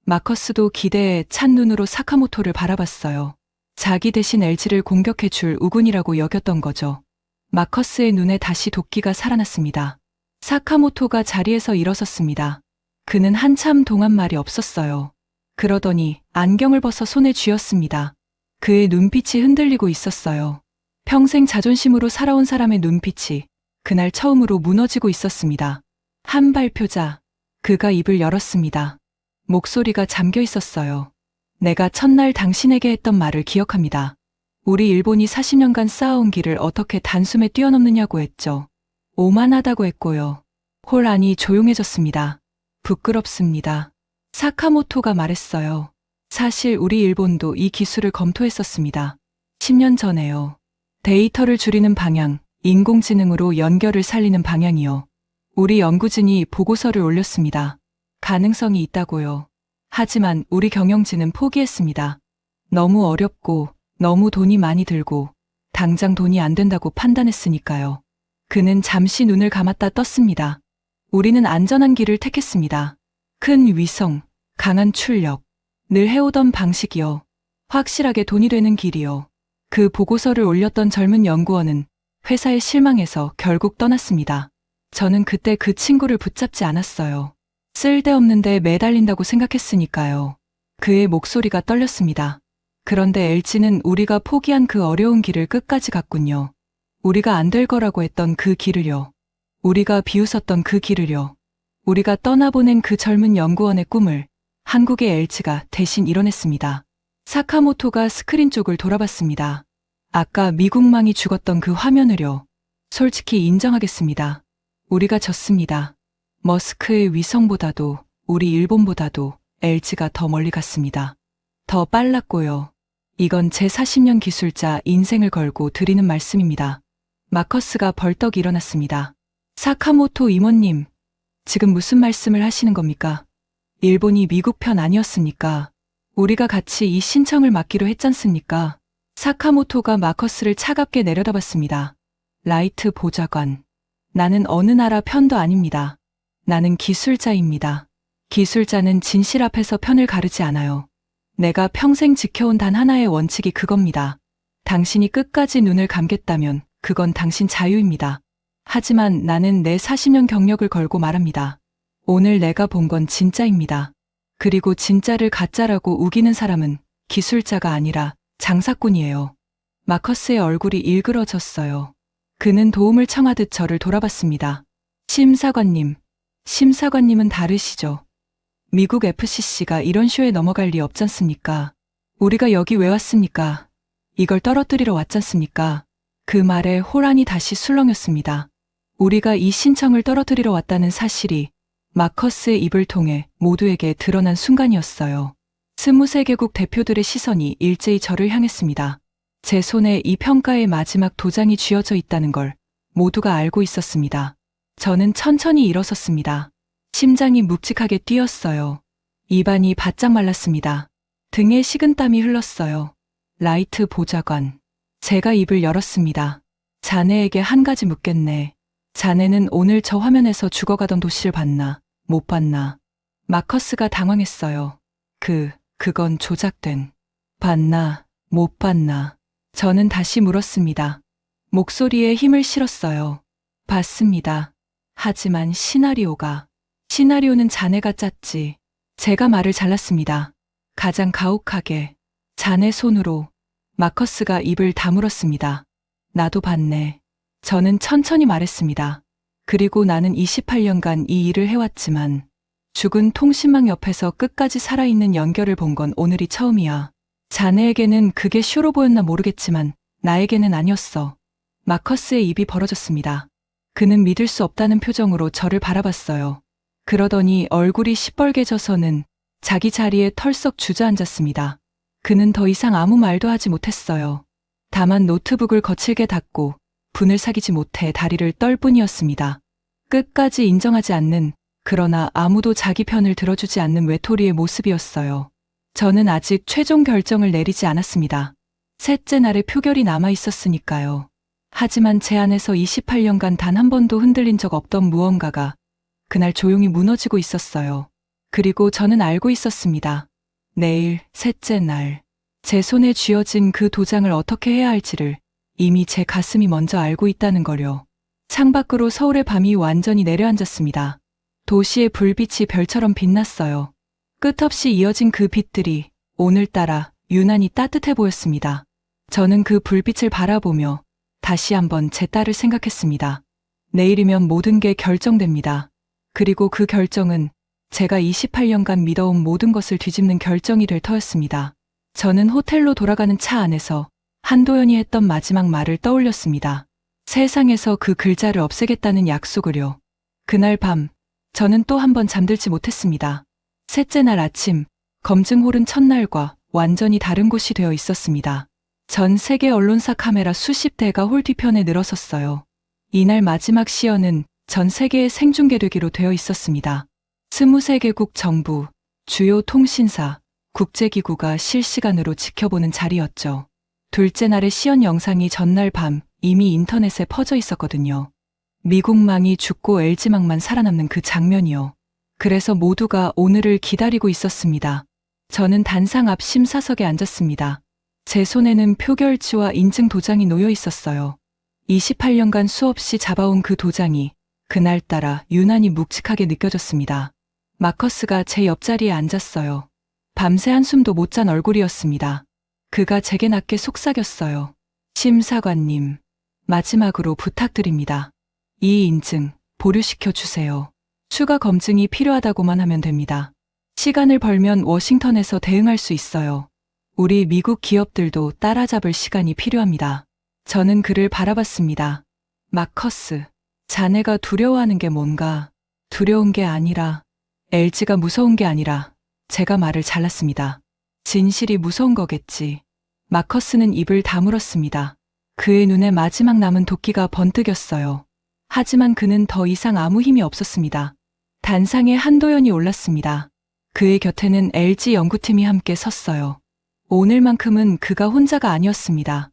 A: 마커스도 기대에 찬 눈으로 사카모토를 바라봤어요. 자기 대신 LG를 공격해줄 우군이라고 여겼던 거죠. 마커스의 눈에 다시 도끼가 살아났습니다. 사카모토가 자리에서 일어섰습니다. 그는 한참 동안 말이 없었어요. 그러더니 안경을 벗어 손에 쥐었습니다. 그의 눈빛이 흔들리고 있었어요. 평생 자존심으로 살아온 사람의 눈빛이 그날 처음으로 무너지고 있었습니다. 한 발표자, 그가 입을 열었습니다. 목소리가 잠겨 있었어요. 내가 첫날 당신에게 했던 말을 기억합니다. 우리 일본이 40년간 쌓아온 길을 어떻게 단숨에 뛰어넘느냐고 했죠. 오만하다고 했고요. 홀 안이 조용해졌습니다. 부끄럽습니다. 사카모토가 말했어요. 사실 우리 일본도 이 기술을 검토했었습니다. 10년 전에요. 데이터를 줄이는 방향, 인공지능으로 연결을 살리는 방향이요. 우리 연구진이 보고서를 올렸습니다. 가능성이 있다고요. 하지만 우리 경영진은 포기했습니다. 너무 어렵고 너무 돈이 많이 들고 당장 돈이 안 된다고 판단했으니까요. 그는 잠시 눈을 감았다 떴습니다. 우리는 안전한 길을 택했습니다. 큰 위성, 강한 출력, 늘 해오던 방식이요. 확실하게 돈이 되는 길이요. 그 보고서를 올렸던 젊은 연구원은 회사에 실망해서 결국 떠났습니다. 저는 그때 그 친구를 붙잡지 않았어요. 쓸데없는데 매달린다고 생각했으니까요. 그의 목소리가 떨렸습니다. 그런데 LG는 우리가 포기한 그 어려운 길을 끝까지 갔군요. 우리가 안 될 거라고 했던 그 길을요. 우리가 비웃었던 그 길을요. 우리가 떠나보낸 그 젊은 연구원의 꿈을 한국의 LG가 대신 이뤄냈습니다. 사카모토가 스크린 쪽을 돌아봤습니다. 아까 미국망이 죽었던 그 화면을요. 솔직히 인정하겠습니다. 우리가 졌습니다. 머스크의 위성보다도 우리 일본보다도 LG가 더 멀리 갔습니다. 더 빨랐고요. 이건 제 40년 기술자 인생을 걸고 드리는 말씀입니다. 마커스가 벌떡 일어났습니다. 사카모토 이모님, 지금 무슨 말씀을 하시는 겁니까? 일본이 미국 편 아니었습니까? 우리가 같이 이 신청을 맡기로 했잖습니까? 사카모토가 마커스를 차갑게 내려다봤습니다. 라이트 보좌관. 나는 어느 나라 편도 아닙니다. 나는 기술자입니다. 기술자는 진실 앞에서 편을 가르지 않아요. 내가 평생 지켜온 단 하나의 원칙이 그겁니다. 당신이 끝까지 눈을 감겠다면 그건 당신 자유입니다. 하지만 나는 내 40년 경력을 걸고 말합니다. 오늘 내가 본 건 진짜입니다. 그리고 진짜를 가짜라고 우기는 사람은 기술자가 아니라 장사꾼이에요. 마커스의 얼굴이 일그러졌어요. 그는 도움을 청하듯 저를 돌아봤습니다. 심사관님, 심사관님은 다르시죠. 미국 FCC가 이런 쇼에 넘어갈 리 없잖습니까? 우리가 여기 왜 왔습니까? 이걸 떨어뜨리러 왔잖습니까? 그 말에 호란이 다시 술렁였습니다. 우리가 이 신청을 떨어뜨리러 왔다는 사실이 마커스의 입을 통해 모두에게 드러난 순간이었어요. 23개국 대표들의 시선이 일제히 저를 향했습니다. 제 손에 이 평가의 마지막 도장이 쥐어져 있다는 걸 모두가 알고 있었습니다. 저는 천천히 일어섰습니다. 심장이 묵직하게 뛰었어요. 입안이 바짝 말랐습니다. 등에 식은땀이 흘렀어요. 라이트 보좌관. 제가 입을 열었습니다. 자네에게 한 가지 묻겠네. 자네는 오늘 저 화면에서 죽어가던 도시를 봤나, 못 봤나? 마커스가 당황했어요. 그건 조작된. 봤나, 못 봤나? 저는 다시 물었습니다. 목소리에 힘을 실었어요. 봤습니다. 하지만 시나리오는 자네가 짰지. 제가 말을 잘랐습니다. 가장 가혹하게. 자네 손으로. 마커스가 입을 다물었습니다. 나도 봤네. 저는 천천히 말했습니다. 그리고 나는 28년간 이 일을 해왔지만 죽은 통신망 옆에서 끝까지 살아있는 연결을 본 건 오늘이 처음이야. 자네에게는 그게 쇼로 보였나 모르겠지만 나에게는 아니었어. 마커스의 입이 벌어졌습니다. 그는 믿을 수 없다는 표정으로 저를 바라봤어요. 그러더니 얼굴이 시뻘개져서는 자기 자리에 털썩 주저앉았습니다. 그는 더 이상 아무 말도 하지 못했어요. 다만 노트북을 거칠게 닫고 분을 사귀지 못해 다리를 떨 뿐이었습니다. 끝까지 인정하지 않는, 그러나 아무도 자기 편을 들어주지 않는 외톨이의 모습이었어요. 저는 아직 최종 결정을 내리지 않았습니다. 셋째 날의 표결이 남아 있었으니까요. 하지만 제 안에서 28년간 단 한 번도 흔들린 적 없던 무언가가 그날 조용히 무너지고 있었어요. 그리고 저는 알고 있었습니다. 내일, 셋째 날, 제 손에 쥐어진 그 도장을 어떻게 해야 할지를 이미 제 가슴이 먼저 알고 있다는 걸요. 창밖으로 서울의 밤이 완전히 내려앉았습니다. 도시의 불빛이 별처럼 빛났어요. 끝없이 이어진 그 빛들이 오늘따라 유난히 따뜻해 보였습니다. 저는 그 불빛을 바라보며 다시 한번 제 딸을 생각했습니다. 내일이면 모든 게 결정됩니다. 그리고 그 결정은 제가 28년간 믿어온 모든 것을 뒤집는 결정이 될 터였습니다. 저는 호텔로 돌아가는 차 안에서 한도연이 했던 마지막 말을 떠올렸습니다. 세상에서 그 글자를 없애겠다는 약속을요. 그날 밤, 저는 또 한 번 잠들지 못했습니다. 셋째 날 아침, 검증홀은 첫날과 완전히 다른 곳이 되어 있었습니다. 전 세계 언론사 카메라 수십 대가 홀 뒤편에 늘어섰어요. 이날 마지막 시연은 전 세계에 생중계되기로 되어 있었습니다. 23개국 정부, 주요 통신사, 국제기구가 실시간으로 지켜보는 자리였죠. 둘째 날의 시연 영상이 전날 밤 이미 인터넷에 퍼져 있었거든요. 미국망이 죽고 LG망만 살아남는 그 장면이요. 그래서 모두가 오늘을 기다리고 있었습니다. 저는 단상 앞 심사석에 앉았습니다. 제 손에는 표결지와 인증 도장이 놓여 있었어요. 28년간 수없이 잡아온 그 도장이 그날따라 유난히 묵직하게 느껴졌습니다. 마커스가 제 옆자리에 앉았어요. 밤새 한숨도 못 잔 얼굴이었습니다. 그가 제게 낮게 속삭였어요. 심사관님, 마지막으로 부탁드립니다. 이 인증 보류시켜 주세요. 추가 검증이 필요하다고만 하면 됩니다. 시간을 벌면 워싱턴에서 대응할 수 있어요. 우리 미국 기업들도 따라잡을 시간이 필요합니다. 저는 그를 바라봤습니다. 마커스, 자네가 두려워하는 게 뭔가? 두려운 게 아니라, LG가 무서운 게 아니라 제가 말을 잘랐습니다. 진실이 무서운 거겠지. 마커스는 입을 다물었습니다. 그의 눈에 마지막 남은 도끼가 번뜩였어요. 하지만 그는 더 이상 아무 힘이 없었습니다. 단상에 한도연이 올랐습니다. 그의 곁에는 LG 연구팀이 함께 섰어요. 오늘만큼은 그가 혼자가 아니었습니다.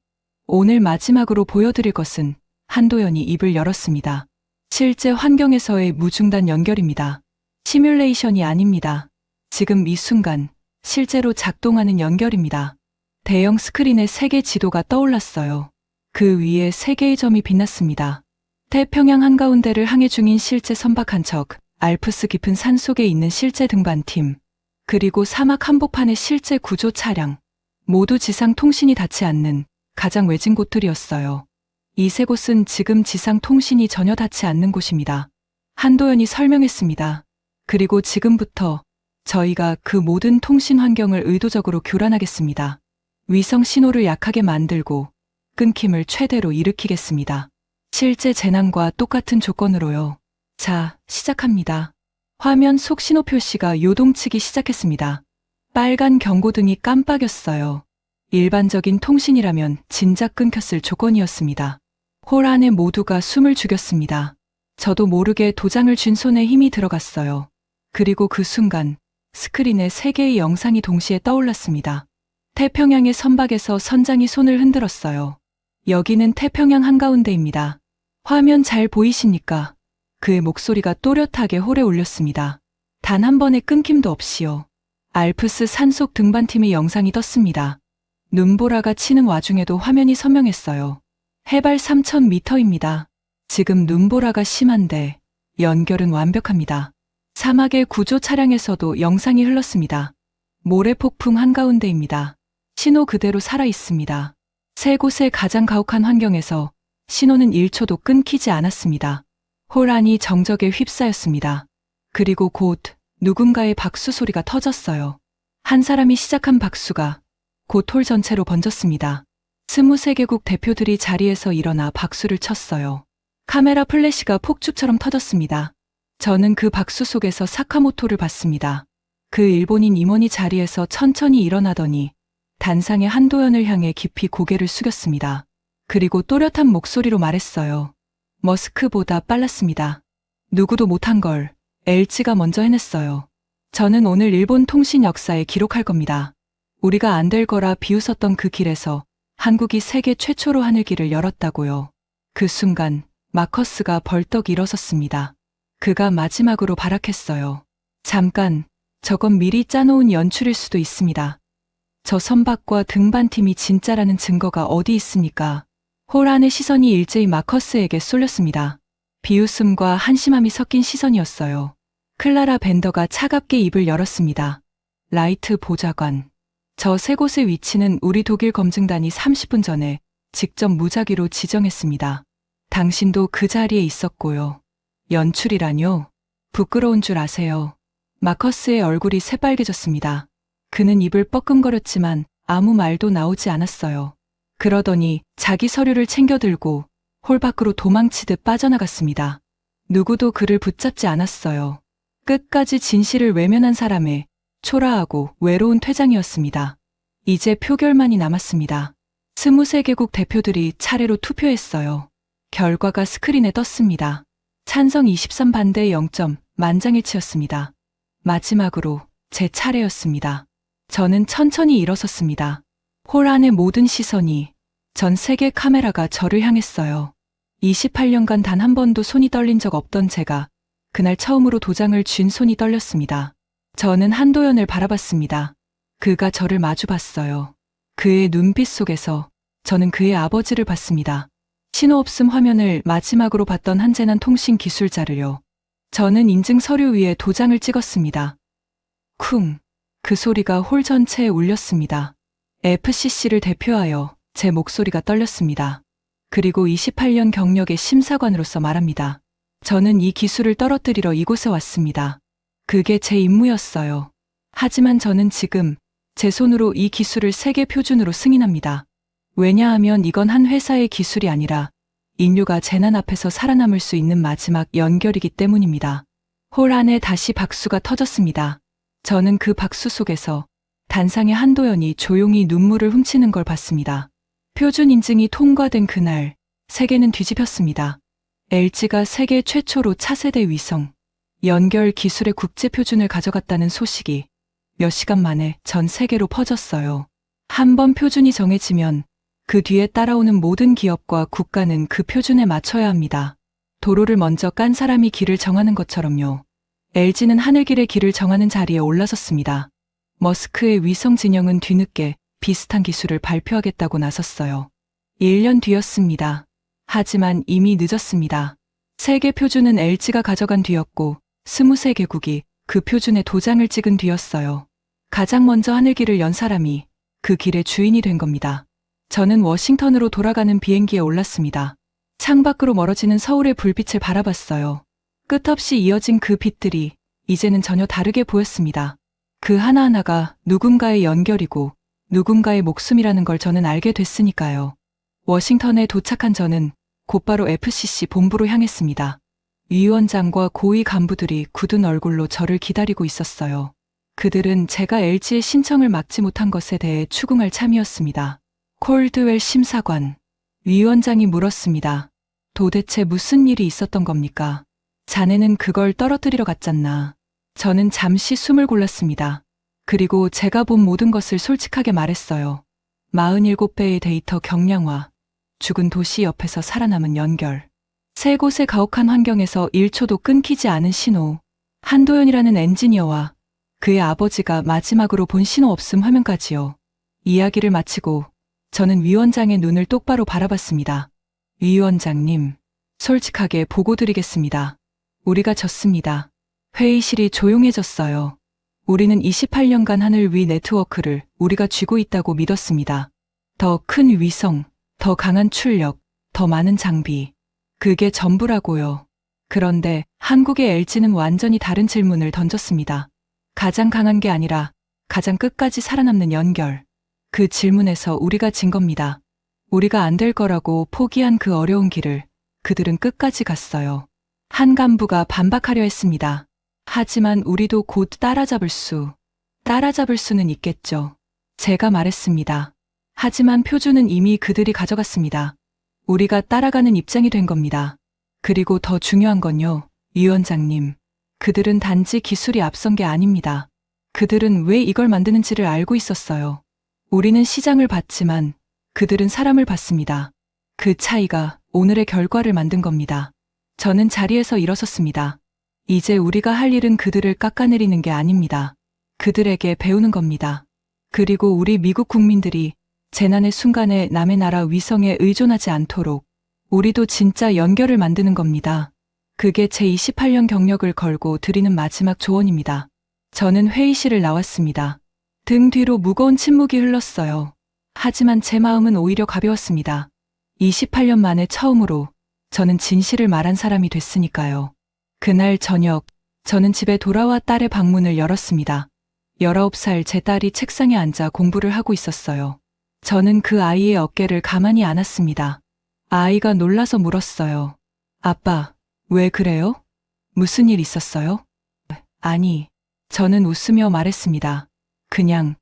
A: 오늘 마지막으로 보여드릴 것은 한도연이 입을 열었습니다. 실제 환경에서의 무중단 연결입니다. 시뮬레이션이 아닙니다. 지금 이 순간 실제로 작동하는 연결입니다. 대형 스크린에 세계 지도가 떠올랐어요. 그 위에 세 개의 점이 빛났습니다. 태평양 한가운데를 항해 중인 실제 선박 한 척, 알프스 깊은 산 속에 있는 실제 등반팀, 그리고 사막 한복판의 실제 구조 차량, 모두 지상 통신이 닿지 않는 가장 외진 곳들이었어요. 이 세 곳은 지금 지상 통신이 전혀 닿지 않는 곳입니다. 한도연이 설명했습니다. 그리고 지금부터 저희가 그 모든 통신 환경을 의도적으로 교란하겠습니다. 위성 신호를 약하게 만들고 끊김을 최대로 일으키겠습니다. 실제 재난과 똑같은 조건으로요. 자, 시작합니다. 화면 속 신호 표시가 요동치기 시작했습니다. 빨간 경고등이 깜빡였어요. 일반적인 통신이라면 진작 끊겼을 조건이었습니다. 홀 안에 모두가 숨을 죽였습니다. 저도 모르게 도장을 쥔 손에 힘이 들어갔어요. 그리고 그 순간 스크린에 세 개의 영상이 동시에 떠올랐습니다. 태평양의 선박에서 선장이 손을 흔들었어요. 여기는 태평양 한가운데입니다. 화면 잘 보이십니까? 그의 목소리가 또렷하게 홀에 울렸습니다. 단 한 번의 끊김도 없이요. 알프스 산속 등반팀의 영상이 떴습니다. 눈보라가 치는 와중에도 화면이 선명했어요. 해발 3,000m입니다. 지금 눈보라가 심한데 연결은 완벽합니다. 사막의 구조 차량에서도 영상이 흘렀습니다. 모래 폭풍 한가운데입니다. 신호 그대로 살아 있습니다. 세 곳의 가장 가혹한 환경에서 신호는 1초도 끊기지 않았습니다. 홀 안이 정적에 휩싸였습니다. 그리고 곧 누군가의 박수 소리가 터졌어요. 한 사람이 시작한 박수가 곧 홀 전체로 번졌습니다. 23개국 대표들이 자리에서 일어나 박수를 쳤어요. 카메라 플래시가 폭죽처럼 터졌습니다. 저는 그 박수 속에서 사카모토를 봤습니다. 그 일본인 임원이 자리에서 천천히 일어나더니 단상의 한도연을 향해 깊이 고개를 숙였습니다. 그리고 또렷한 목소리로 말했어요. 머스크보다 빨랐습니다. 누구도 못한 걸 엘치가 먼저 해냈어요. 저는 오늘 일본 통신 역사에 기록할 겁니다. 우리가 안 될 거라 비웃었던 그 길에서 한국이 세계 최초로 하늘길을 열었다고요. 그 순간 마커스가 벌떡 일어섰습니다. 그가 마지막으로 발악했어요. 잠깐, 저건 미리 짜놓은 연출일 수도 있습니다. 저 선박과 등반팀이 진짜라는 증거가 어디 있습니까? 홀 안의 시선이 일제히 마커스에게 쏠렸습니다. 비웃음과 한심함이 섞인 시선이었어요. 클라라 벤더가 차갑게 입을 열었습니다. 라이트 보좌관. 저 세 곳의 위치는 우리 독일 검증단이 30분 전에 직접 무작위로 지정했습니다. 당신도 그 자리에 있었고요. 연출이라뇨? 부끄러운 줄 아세요. 마커스의 얼굴이 새빨개졌습니다. 그는 입을 뻐끔거렸지만 아무 말도 나오지 않았어요. 그러더니 자기 서류를 챙겨들고 홀 밖으로 도망치듯 빠져나갔습니다. 누구도 그를 붙잡지 않았어요. 끝까지 진실을 외면한 사람의 초라하고 외로운 퇴장이었습니다. 이제 표결만이 남았습니다. 23개국 대표들이 차례로 투표했어요. 결과가 스크린에 떴습니다. 찬성 23 반대 0점 만장일치였습니다. 마지막으로 제 차례였습니다. 저는 천천히 일어섰습니다. 홀 안의 모든 시선이, 전 세계 카메라가 저를 향했어요. 28년간 단 한 번도 손이 떨린 적 없던 제가 그날 처음으로 도장을 쥔 손이 떨렸습니다. 저는 한도연을 바라봤습니다. 그가 저를 마주 봤어요. 그의 눈빛 속에서 저는 그의 아버지를 봤습니다. 신호 없음 화면을 마지막으로 봤던 한재난 통신 기술자를요. 저는 인증 서류 위에 도장을 찍었습니다. 쿵. 그 소리가 홀 전체에 울렸습니다. FCC를 대표하여 제 목소리가 떨렸습니다. 그리고 28년 경력의 심사관으로서 말합니다. 저는 이 기술을 떨어뜨리러 이곳에 왔습니다. 그게 제 임무였어요. 하지만 저는 지금 제 손으로 이 기술을 세계 표준으로 승인합니다. 왜냐하면 이건 한 회사의 기술이 아니라 인류가 재난 앞에서 살아남을 수 있는 마지막 연결이기 때문입니다. 홀 안에 다시 박수가 터졌습니다. 저는 그 박수 속에서 단상의 한도연이 조용히 눈물을 훔치는 걸 봤습니다. 표준 인증이 통과된 그날, 세계는 뒤집혔습니다. LG가 세계 최초로 차세대 위성, 연결 기술의 국제 표준을 가져갔다는 소식이 몇 시간 만에 전 세계로 퍼졌어요. 한 번 표준이 정해지면 그 뒤에 따라오는 모든 기업과 국가는 그 표준에 맞춰야 합니다. 도로를 먼저 깐 사람이 길을 정하는 것처럼요. LG는 하늘길의 길을 정하는 자리에 올라섰습니다. 머스크의 위성 진영은 뒤늦게 비슷한 기술을 발표하겠다고 나섰어요. 1년 뒤였습니다. 하지만 이미 늦었습니다. 세계 표준은 LG가 가져간 뒤였고 23개국이 그 표준에 도장을 찍은 뒤였어요. 가장 먼저 하늘길을 연 사람이 그 길의 주인이 된 겁니다. 저는 워싱턴으로 돌아가는 비행기에 올랐습니다. 창밖으로 멀어지는 서울의 불빛을 바라봤어요. 끝없이 이어진 그 빛들이 이제는 전혀 다르게 보였습니다. 그 하나하나가 누군가의 연결이고 누군가의 목숨이라는 걸 저는 알게 됐으니까요. 워싱턴에 도착한 저는 곧바로 FCC 본부로 향했습니다. 위원장과 고위 간부들이 굳은 얼굴로 저를 기다리고 있었어요. 그들은 제가 LG의 신청을 막지 못한 것에 대해 추궁할 참이었습니다. 콜드웰 심사관. 위원장이 물었습니다. 도대체 무슨 일이 있었던 겁니까? 자네는 그걸 떨어뜨리러 갔잖나. 저는 잠시 숨을 골랐습니다. 그리고 제가 본 모든 것을 솔직하게 말했어요. 47배의 데이터 경량화, 죽은 도시 옆에서 살아남은 연결. 세 곳의 가혹한 환경에서 1초도 끊기지 않은 신호. 한도연이라는 엔지니어와 그의 아버지가 마지막으로 본 신호 없음 화면까지요. 이야기를 마치고 저는 위원장의 눈을 똑바로 바라봤습니다. 위원장님, 솔직하게 보고드리겠습니다. 우리가 졌습니다. 회의실이 조용해졌어요. 우리는 28년간 하늘 위 네트워크를 우리가 쥐고 있다고 믿었습니다. 더 큰 위성, 더 강한 출력, 더 많은 장비. 그게 전부라고요. 그런데 한국의 LG는 완전히 다른 질문을 던졌습니다. 가장 강한 게 아니라 가장 끝까지 살아남는 연결. 그 질문에서 우리가 진 겁니다. 우리가 안 될 거라고 포기한 그 어려운 길을 그들은 끝까지 갔어요. 한 간부가 반박하려 했습니다. 하지만 우리도 곧 따라잡을 수는 있겠죠. 제가 말했습니다. 하지만 표준은 이미 그들이 가져갔습니다. 우리가 따라가는 입장이 된 겁니다. 그리고 더 중요한 건요, 위원장님. 그들은 단지 기술이 앞선 게 아닙니다. 그들은 왜 이걸 만드는지를 알고 있었어요. 우리는 시장을 봤지만 그들은 사람을 봤습니다. 그 차이가 오늘의 결과를 만든 겁니다. 저는 자리에서 일어섰습니다. 이제 우리가 할 일은 그들을 깎아내리는 게 아닙니다. 그들에게 배우는 겁니다. 그리고 우리 미국 국민들이 재난의 순간에 남의 나라 위성에 의존하지 않도록 우리도 진짜 연결을 만드는 겁니다. 그게 제 28년 경력을 걸고 드리는 마지막 조언입니다. 저는 회의실을 나왔습니다. 등 뒤로 무거운 침묵이 흘렀어요. 하지만 제 마음은 오히려 가벼웠습니다. 28년 만에 처음으로 저는 진실을 말한 사람이 됐으니까요. 그날 저녁, 저는 집에 돌아와 딸의 방문을 열었습니다. 19살 제 딸이 책상에 앉아 공부를 하고 있었어요. 저는 그 아이의 어깨를 가만히 안았습니다. 아이가 놀라서 물었어요. 아빠, 왜 그래요? 무슨 일 있었어요? 아니, 저는 웃으며 말했습니다. 그냥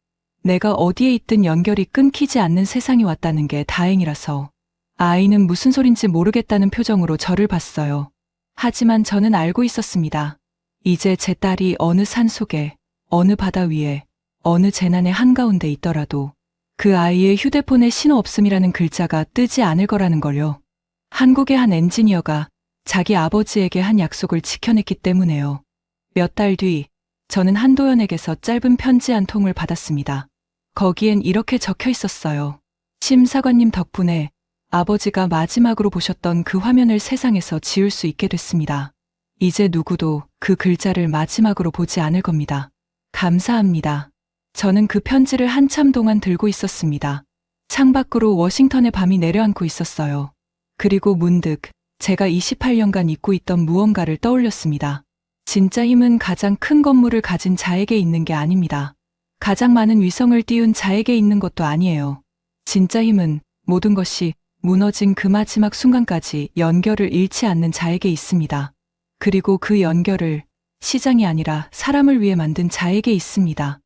A: 내가 어디에 있든 연결이 끊기지 않는 세상이 왔다는 게 다행이라서. 아이는 무슨 소린지 모르겠다는 표정으로 저를 봤어요. 하지만 저는 알고 있었습니다. 이제 제 딸이 어느 산속에, 어느 바다 위에, 어느 재난의 한가운데 있더라도 그 아이의 휴대폰에 신호 없음이라는 글자가 뜨지 않을 거라는 걸요. 한국의 한 엔지니어가 자기 아버지에게 한 약속을 지켜냈기 때문에요. 몇 달 뒤, 저는 한도연에게서 짧은 편지 한 통을 받았습니다. 거기엔 이렇게 적혀 있었어요. 심 사관님 덕분에 아버지가 마지막으로 보셨던 그 화면을 세상에서 지울 수 있게 됐습니다. 이제 누구도 그 글자를 마지막으로 보지 않을 겁니다. 감사합니다. 저는 그 편지를 한참 동안 들고 있었습니다. 창밖으로 워싱턴의 밤이 내려앉고 있었어요. 그리고 문득 제가 28년간 잊고 있던 무언가를 떠올렸습니다. 진짜 힘은 가장 큰 건물을 가진 자에게 있는 게 아닙니다. 가장 많은 위성을 띄운 자에게 있는 것도 아니에요. 진짜 힘은 모든 것이 무너진 그 마지막 순간까지 연결을 잃지 않는 자에게 있습니다. 그리고 그 연결을 시장이 아니라 사람을 위해 만든 자에게 있습니다.